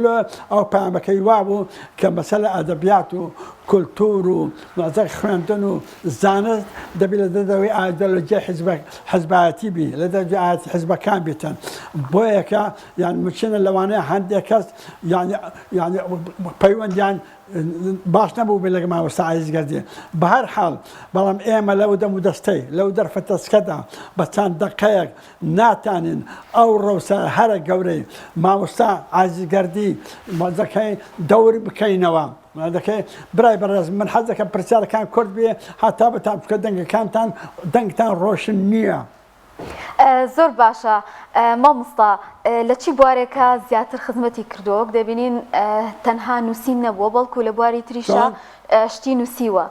ئەو پامەکەی وا بوو کە مەسەلە ئەدەبیات و کولتور و نازەک خوێندن و زانست دەبێت لە دەدەوەی ئایدۆلۆجیای حزبایەتی بی لە دەرجە حزبەکان بێتن بۆیەکە یان مچینە لەوانەیە هەندێک کەس یعنی پەیوەندیان باش نەبوو بێ لەگە مامۆستا عایزگەردی بە هەر حاڵ بەڵام ئێمە لەو دەم و دەستەی لەو دەرفەتەسکەدا بە چەند دەقەیەک ناتانین ئەو ڕەوسە هەرە گەورەی مامۆستا عایزگەردی دەکەی دەوری بکەینەوە دەکەی برای بەڕێز من حەز دەکەم پرسیارەکان کورد بێ هاتا بەتان بکە دەنگەکانتان دەنگتان ڕۆشن نییە. زۆر باشە مامۆستا لە چی بوارێکە زیاتر خزمەتی کردووە دەبینین تەنها نووسین نەبووە بەڵکو لە بواری تریشە شتی نووسیوە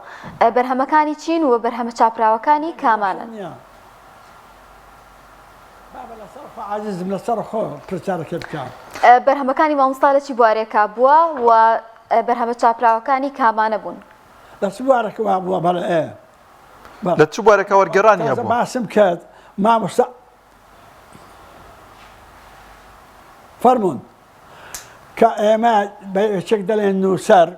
بەرهەمەکانی چین و بەرهەمە چاپراوەکانی کامانن عزیزم لەسەر خۆ پرسیارەکە بکە بەرهەمەکانی مامۆستا لە چی بوارێکە بووە و بەرهەمە چاپراوەکانی کامانە بوون لە چ بوارێکە وا بووە بەڵێ لە چ بوارێکە وەرگێڕانی هەبوو باسم کرد مامۆستا فەرموون کە ئێمە بەیەکێک دەڵێن نووسەر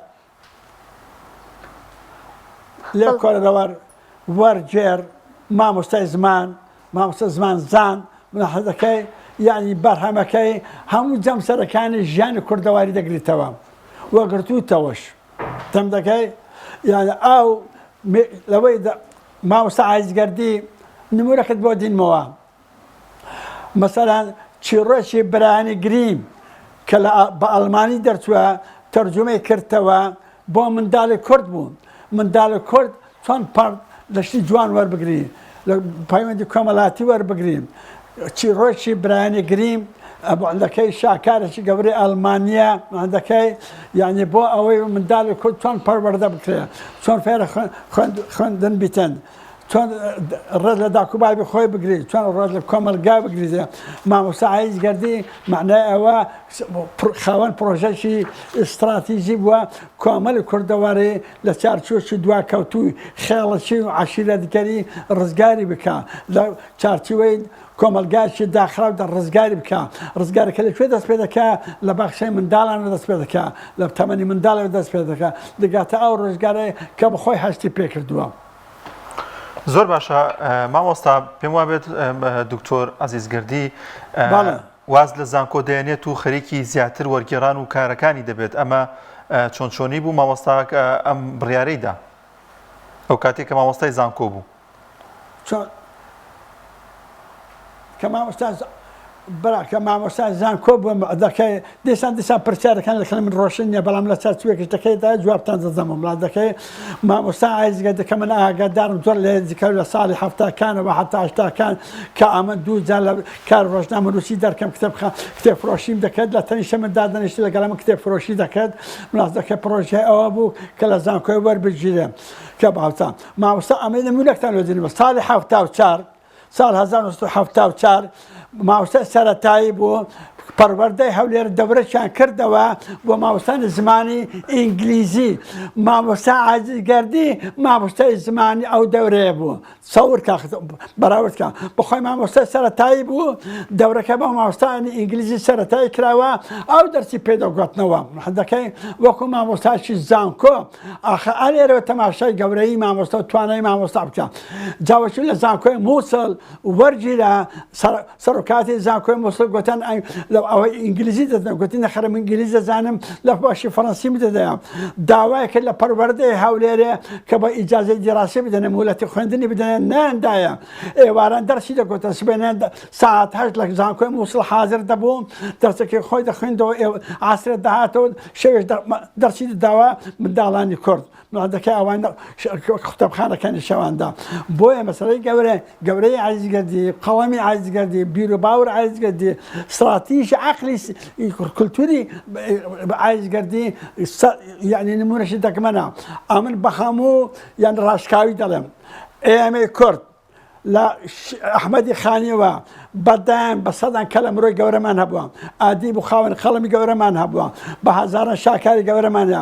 لێ کۆلەوە وەرجێر مامۆستای زمان مامۆستا زمان زان منەحەزەکەی یعنی بەرهەمەکەی هەموو جەمسەرەکانی ژیانی کوردەواری دەگریتەوە وەگرتووتەوەش تەم دەکەی یعنی ئەو لەوەی مامۆستا عایزگەردی نمورەکەت بۆ دینمەوە مەسەلەن چیرۆکی برانی گریم کە بە ئەڵمانی دەرچووە تەرجمەی کردەوە بۆ منداڵی کورد بوو منداڵی کورد چۆن لەشتی جوان وەربگری لە پەیوەندی کۆمەڵاتی وەربگریم چیرۆکی برانی گریم دەکەی شاکارێکی گەورەی ئەڵمانیا دەکەی یعنی بۆ ئەوەی منداڵی کورد چۆن پەروەردە بکرێ چۆن فێرە خوێندن بیتن چۆن ڕێز لە داکوبابی خۆی بگریت چۆن ڕۆژ لە کۆمەلگا بگریتە مامۆستا عایزگەردی معنای ئەوە خاوەن پرۆژەکی استراتیژی بووە کۆمەلی کوردەواری لە چارچۆکی دوا کەوتوی خێڵەکی و عشیرەتگەری ڕزگاری بکە لە چارچوەی کۆمەلگایکی داخراودا ڕزگاری بکە ڕزگارەکە لەکوێ دەست پێ دەکە لە بەخشەی منداڵانە دەست پێ دەکە لە تەمەنی منداڵەوە دەست پێ دەکە دەگاتە ئەو ڕزگارەیە کە بەخۆی هەستی پێکردووە. زۆر باشە مامۆستا پێم وابێت دکتۆر عەزیزگەردی واز لە زانکۆ دەیەنێت و خەریکی زیاتر وەرگێڕان و کارەکانی دەبێت ئەمە چۆنچۆنی بوو مامۆستا ئەم بڕیارەیدا ئەو کاتێک کە مامۆستای زانکۆ بوو کە مامۆستا کە مامۆستا زانکۆ بووم دەکەی دیسان پرسیارەکان لە من ڕۆشن نیە بەڵام لە چارچوەیەکیش دەکەیدا جوابتان دەدەم وڵا دەکەی مامۆستا عایزگەردەکە من ئاگادارم زۆر لە هێزیکە لە ساڵی هەفتاکانەوە حتا هەشتاکان کە ئەمە دوو جار لە کار ڕۆژنامەنووسی دەرکەم کتێبفرۆشیم دەکەێت لە تەنیشە من دادەنیشت لەگەڵ من کتێبفرۆشی دەکەێت مناز دەکەی پرۆژه ئەوە بوو کە لە زانکۆی وەربگیرێ کە باوتان مامۆستا ئەمەی نمونەکتان لۆدینەوە ساڵی 1970 ساڵ 1970 مامۆستا سەرەتایی بوو پەروەردەی هەولێر دەورەشیان کردەوە بۆ مامۆستانی زمانی ئینگلیزی مامۆستا عایزگەردی مامۆستای زمانی ئەو دەورەیە بوو سەور بەراوردکە بەخۆی مامۆستا سەرەتایی بوو دەورەکە بە مامۆستانی ئینگلیزی سەرەتایی کراوە ئەو دەرسی پێدەگوتنەوە دەکەی وەکو مامۆستاشی زانکۆ ئاخە ئەلێرەوە تەماشای گەورەی مامۆستا و توانای مامۆستا بکە جاوەچوو لە زانکۆی مووسڵ وەرگیرە سەرۆکاتی زانکۆی مووسڵ گوتن ئەوەی ئینگلیزی دەدەن گوتی نەخرم ئینگلیز دەزانم لە باشی فەڕەنسی بدەدەیان داوایەکە لە پەروەردەی هەولێرێ کە بە ئیجازەی دیراسی بدەنێ مولەتی خوێندنی بدەنێ ناندایە ئێواران دەرسی دەگوتە سبێنێن ساعت هەشت لە زانکۆی مووسڵ حاضر دەبوو دەرسێکی خۆی دەخوێندەوە عاسرێت داهاتەوە شەوێش دەرسی داوە منداڵانی کورد دەکە ئەوان قوتەبخانەکانی شەواندا بۆیە مەسەلەی گەورەی عایزگەردی قەڵەمی عایزگەردی بیر و باور عایزگەردی استراتیژی عقلی کولتوری عایزگەردی یعنی نمونەشی دەکمەنە ئەمن بە هەموو یان ڕاشکاوی دەڵێم ئێمەی کورد لە ئەحمەدی خانیەوە بەدایان بە سەدان کە لە مرۆی گەورەمان هەبووە ئادیب و خاوەن خەڵمی گەورەمان هەبووە بە هەزاران شاکاری گەورەمانە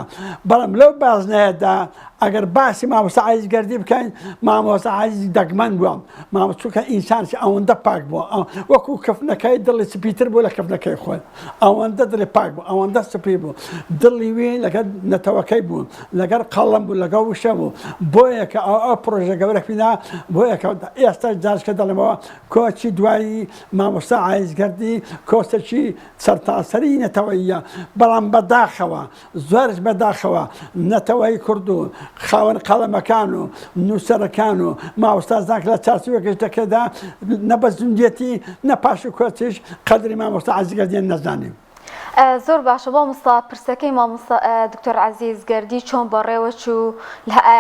بەڵام لەو بازنەیەدا ئەگەر باسی مامۆستا عایزگەردی بکەین مامۆستا عایزی دەگمەن بووە مامۆستاکە ئینسانی ئەوەندە پاک بووە وەکو کەفنەکەی دڵی سپیتر بوو لە کەفنەکەی خۆی ئەوەندە دڵی پاک بوو ئەوەندە سپی بوو دڵی وێ لەگەر نەتەوەکەی بوو لەگەر قەڵەم بوو لەگەڵ وشە بوو بۆیە کە ئەو پرۆژە گەورەکینا بۆیە کە ئێستا جارشکە دەڵێمەوە کۆچی دوایی مامۆستا عایزگەردی کۆچێکی سەرتاسەری نەتەوەییە بەڵام بەداخەوە زۆرش بەداخەوە نەتەوەی کورد و خاوەن قەڵەمەکان و نووسەرەکان و مامۆستا زانکە لە چارچوبێکش دەکەدا نە بە زوندێتی نە پاش و کۆچیش قەدری مامۆستا عایزگەردیان نەزانیم. زۆر باشە بۆ مۆستا پرسەکەی مامۆستا دکتۆر عەزیزگەردی چۆن بەڕێوە چوو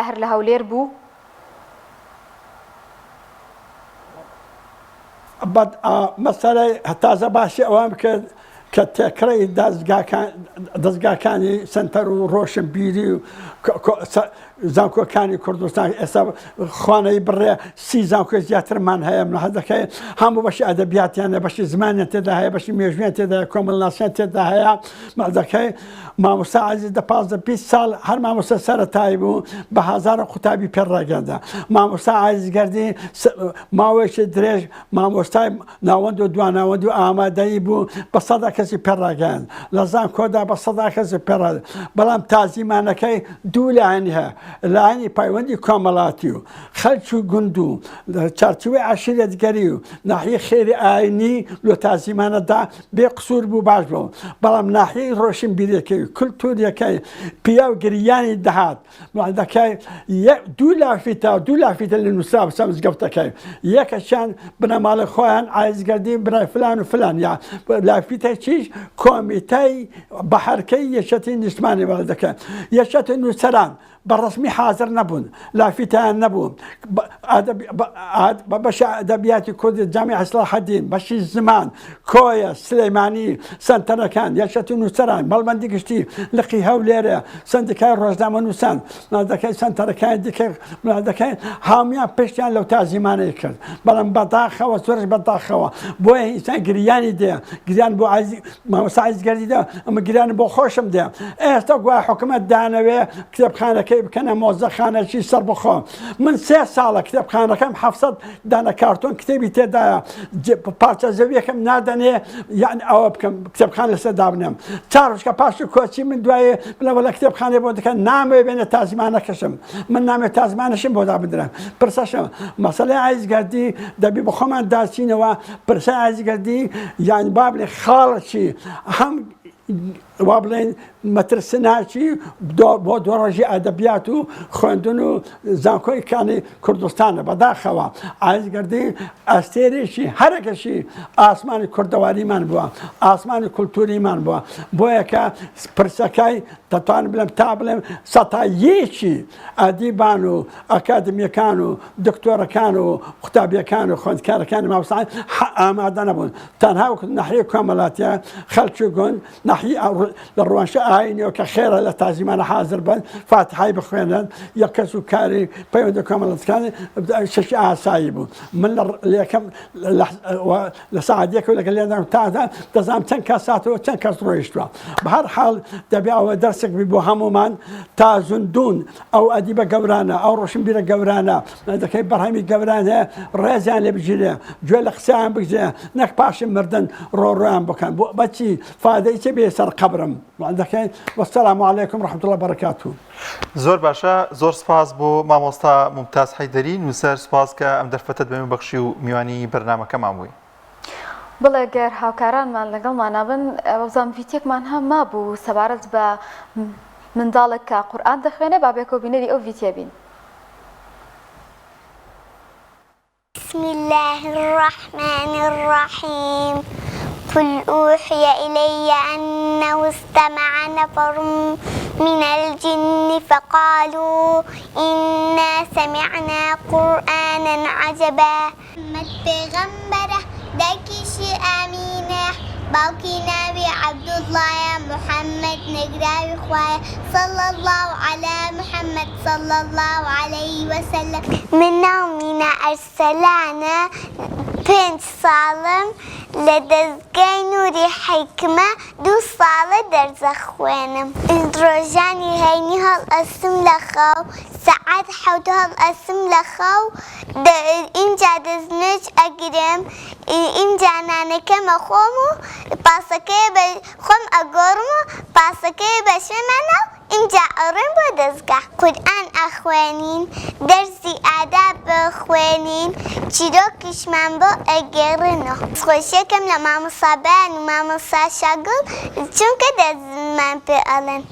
هەر لە هەولێر بوو؟ مەسەلەی تازە باسی ئەوان بکرد کە تێکڕی دەستگاکانی سنتەر و ڕۆشنبیری و زانکۆکانی کوردستان ئێستا خوانەی بڕێ سی زانکۆی زیاترمان هەیە منە دەکەی هەموو بەشی ئەدەبیاتیانە بەشی زمانیان تێدا هەیە بەشی مێژویان تێدا کۆمەڵناسیان تێدا هەیە دەکەی مامۆستا عەزیز دە 15-20 ساڵ هەر مامۆستا سەرەتایی بوو بە هەزارە قوتابی پێڕاگەندا مامۆستا عایزگەردی ماوەیەکی درێژ مامۆستای ناوەند و دواناوەند و ئامادەیی بوو بە سەدا کەسی پێڕاگەن لە زانکۆدا بە سەدا کەسی پێڕا بەڵام تازیمانەکەی دوو لایەنی هەیە لایەنی پایوەندی کۆمەڵاتی و خەلکی و گوند و چارچوبەی عەشیرەتگەری و ناحیەی خێری ئاینی لە تازیمانەدا بێ قسوور بوو باش بوو بەڵام ناحیەی ڕۆشنبیریەکەی کولتوریەکەی پیا و گریانی دەهات دەکەی دوو لافیتە لە نووسرا بچە مزگەوتەکەی یەکەشیان بنەماڵی خۆیان عایزگەردی برای فلان و فلان یا لافیتێکی هیچ کۆمیتەی بەحەرکەی یەکێتی نیشتمانی بەڵێ دەکەن یەکێتی نووسەران بەڕسمی حاضر نەبوون لافیتیان نەبوو بەشی ئەدەبیاتی کوردی جامی ئەسلاحەدین بەشی زمان کۆیە سلەیمانی سنتەرەکان یەکێتی نووسەران بەڵبەندی گشتی لقی هەولێرە سندیکای ڕۆژنامە نووسان دەکەی سنتەرەکانی دیکە دەکەین هامیان پشتیان لەو تازیمانەی کرد بەڵام بەداخەوە زۆرش بەداخەوە بۆیە ئینسان گریانی دێ گریان بۆ مامۆستا عەزیزگەردی دێ ئەمە گریان بۆ خۆشم دێ ئێستا گویا حکومەت دانەوێ کتێبخانەکەی بکەنە مۆزەخانەکی سەر بخۆ من 3 ساڵە کتێبخانەکەم 700 دانە کارتۆن کتێبی تێدایە پارچە زەویەکەم نادەنێ یان ئەوە بکەم کتێبخان لەسەر دابنێم 4 ڕۆژکە پاشی کۆچی من دوایێ بڵەوە لە کتێبخانێ بۆ دەکەن نامەوێ بێنە تازیمانەکەشم من نامێت تازیمانەشم بۆ دابدرم پرسەشم مەسەلەی عەزیزگەردی دەبی بە خۆمان داچینەوە پرسەی عەزیزگەردی یان با بڵێ خاڵێکی هەم وا بڵێن مەترسناکی بۆ دۆڕۆژی ئەدەبیات و خوێندن و زانکۆیەکانی کوردستانە بەداخەوە عەزیزگەردی ئەستێرێکی هەرێکەشی ئاسمانی کوردەواریمان بووە ئاسمانی کولتوریمان بووە بۆیە کە پرسەکەی دەتوانم بڵێم تا بڵێم سەتاییەکی ئەدیبان و ئەکادمیەکان و دکتۆرەکان و قوتابیەکان و خوێندکارەکانی مامۆستایان ئامادە نەبوون تەنها وەکو ناحیەی کۆمەڵاتیە خەڵکی گوند ناحیە لە ڕوانشە ئاینەوە کە خێرە لە تازیمانە حاضر بن فاتحای بخوێنن یەک کەس و کاری پەیوەندی کۆمەڵەتەکانی شەشی ئاسایی بوو من لە یەکەم لە سەعاتێک و لەگەڵ لێدان تادا دەزانم چەند کەس هاتەوە چەند کەس ڕۆیشتووە بە هەر حاڵ دەبێ ئەوە دەرسێک بی بۆ هەمومان تا زوندون ئەو ئەدیبە گەورانە ئەو ڕۆشنبیرە گەورانە دەکەی بەرهەمی گەوران هەیە ڕێزیان لێ بگیرێ گوێ لە قسەیان بگرێ نەک پاشی مردن ڕۆڕۆیان بکەن بۆ بەچی فادەی چێ بێ سەر قەبرم دەکەین وەسەلام عەلەیکم ڕەحمەتوڵڵی وبەرەکاتوه زۆر باشە زۆر سپاس بۆ مامۆستا مومتاز حەیدەری نووسەر سپاس کە ئەم دەرفەتت بەمێ بەخشی و میوانی بەرنامەکەمان بووی بڵێ گەر هاوکارانمان لەگەڵمانە بن ئەوزان ڤیتێکمان هەم مابوو سەبارەت بە منداڵێک کە قورئان دەخوێنێ با بێکەوە بینەری ئەو ڤیتیە بین بسم الله الرحمن الرحيم قل أوحي إلي أنه استمع نفر من الجن فقالوا إنا سمعنا قرآنا عجبا پیغمبره دکیشی آمینه باوکی ناوی عبدالله محمد نگراوی خواه صلى الله على محمد صلى الله عليه وسلم من نومنا أرسلانا 5 ساڵم لە دەستگای نووری حیکمە 2 ساڵە دەرزە خوێنم ڕۆژانی هەینی هەڵ ئەسم لە خەو سەعات 7 هەڵ ئەسم لە خەو ئینجا دەستنوێژ ئەگرم ئینجا نانەکەمە خۆم و پاسەکەی بە خۆم ئەگۆڕم و پاسەکەی بە شوێمانە اینجا ئەڕێم بۆ دەستگا قورئان ئەخوێنین دەرسی ئاداب بخوێنین چیرۆکیشمان بۆ ئەگێڕنەوە خۆشیەکەم لە مامۆستابەیان و مامۆستا شاگڵ چونکە دەستمان پێ ئەڵێن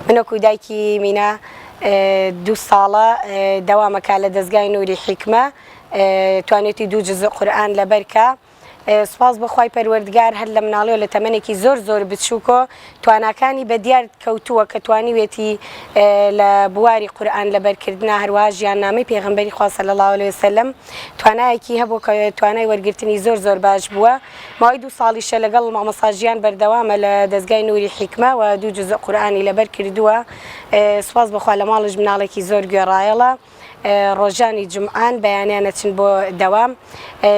منەکو دایکی مینە 2 ساڵە دەوامەکە لە دەستگای نووری حیکمە توانێتی 2 جزء قورئان لەبەرکە سپاس بەخوای پەروەردگار هەر لە مناڵیەوە لە تەمەنێکی زۆر بچووکۆ تواناکانی بەدیار کەوتووە کە توانیوێتی لە بواری قورئان لەبەرکردنا هەروەها ژیاننامەی پێغەمبەری خوا صلی الله علیه وسلم توانایەکی هەبوو کە توانای وەرگرتنی زۆر باش بووە ماوەی 2 ساڵیشە لەگەڵ مامۆستا ژیان بەردەوامە لە دەستگای نووری حیکمە و 2 جزء قورئانی لەبەر کردووە سپاس بەخوا لە ماڵش مناڵێکی زۆر گوێڕایەڵە ڕۆژانی جمعان بەیانیانەچن بۆ دەوام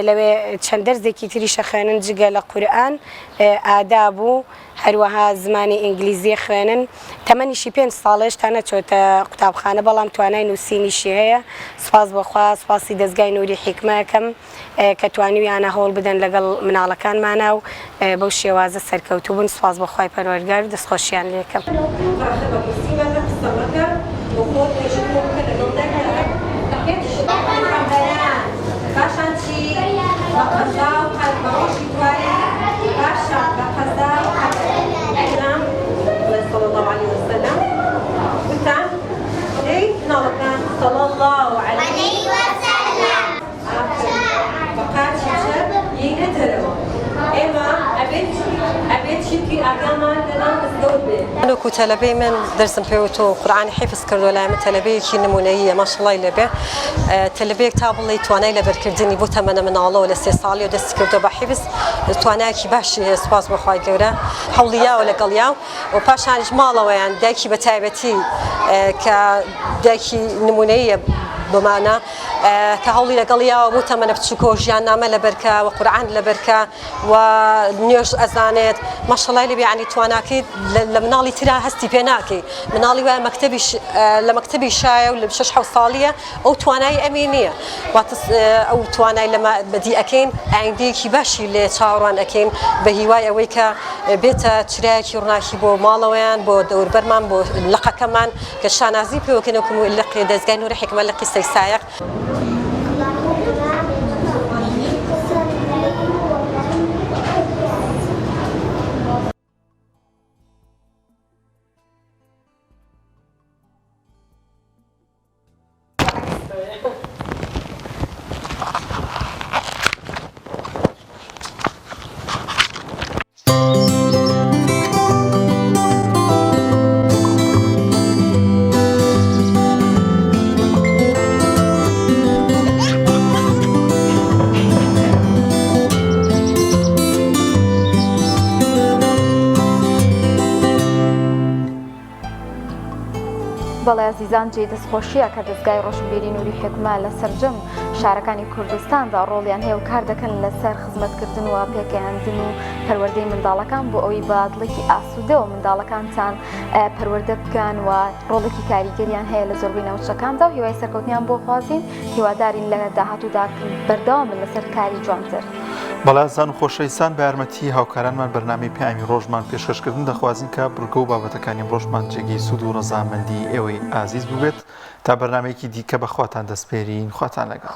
لەوێ چەند دەرزێکی تریشە خوێنن جگە لە قورئان ئاداب و هەروەها زمانی ئینگلیزی خوێنن تەمەنیشی 5 ساڵێش تا نەچۆتە قوتابخانە بەڵام توانای نووسینیشی هەیە سپاس بۆخوا سپاسی دەستگای نووری حیکمەکەم کە توانیویانە هەوڵ بدەن لەگەڵ مناڵەکانمانە و بەو شێوازە سەرکەوتوو بوون سپاس بەخوای پەروەردگار و دەستخۆشیان لێکەم باشان چی بەقەزا و بەڕۆژی دوایە باشە بەقەزا و ئەکرام صلی الله عليه وسلم وتان ئەی ناڵەکان صلی الله عليه وسلم بەقاتی شەر یەینەتەرەوە ئێمە ئەبێت شتی ئاگامان لەناو دەستگەوت بێت أنا كتلبي من درس بيوتو قرآن حفظ كردو لام تلبي كي نمونية ما شاء الله يلبي تلبي كتاب الله تواني لبركردني بو تمنى من الله ولا سالي ودرس كردو بحفظ تواني كي باش سباس بخواي جورا حوليا ولا قليا وباش عن جماله وين داكي بتاعبتي كداكي نمونية بمعنى كهولي لقليا ومتمنى بتشكو جانا ما لبركة وقرآن لبركة ونيوش أزانات ما شاء الله اللي يعني تواناكي لمنالي ترى هستي بيناكي منالي ومكتبي لمكتبي شاي ولا بشش حوصالية أو تواناي أمينية أو تواناي لما بدي أكين عندي كباشي اللي شاوران أكين بهواي أويكا بيتا تراكي ورناكي بو مالوان بو دور برمان بو لقا كمان كشانازي بيو كنوكم اللقي دزقين وريحك ملقي سايق بەڵێ عزیزان جێ دەستخۆشیە کە دەستگای ڕۆشنبیری نووری حکومە لە سەرجەم شارەکانی کوردستاندا ڕۆڵیان هەیە و کار دەکەن لەسەر خزمەتکردن و پێکەهێنان و پەروەردەی منداڵەکان بۆ ئەوەی بە دڵێکی ئاسوودە و منداڵەکانتان پەروەردە بکەن و ڕۆڵێکی کاریگەریان هەیە لە زۆربەی نەوچەکاندا و هیوای سەرکەوتنیان بۆ خوازین هیوادارین لە داهاتوودا بەردەوامن لەسەر کاری جوانتر. بەڵازان و خۆشەویستان بە یارمەتی هاوکارانمان بەرنامەی پەیامی ڕۆژمان پێشکەشکردن دەخوازین کە بڕگە و بابەتەکانی ڕۆژمان جێگەی سوود و ڕەزامەندی ئێوەی ئازیز ببێت تا بەرنامەیەکی دیکە بەخواتان دەسپێرین خواتان لەگەڵ.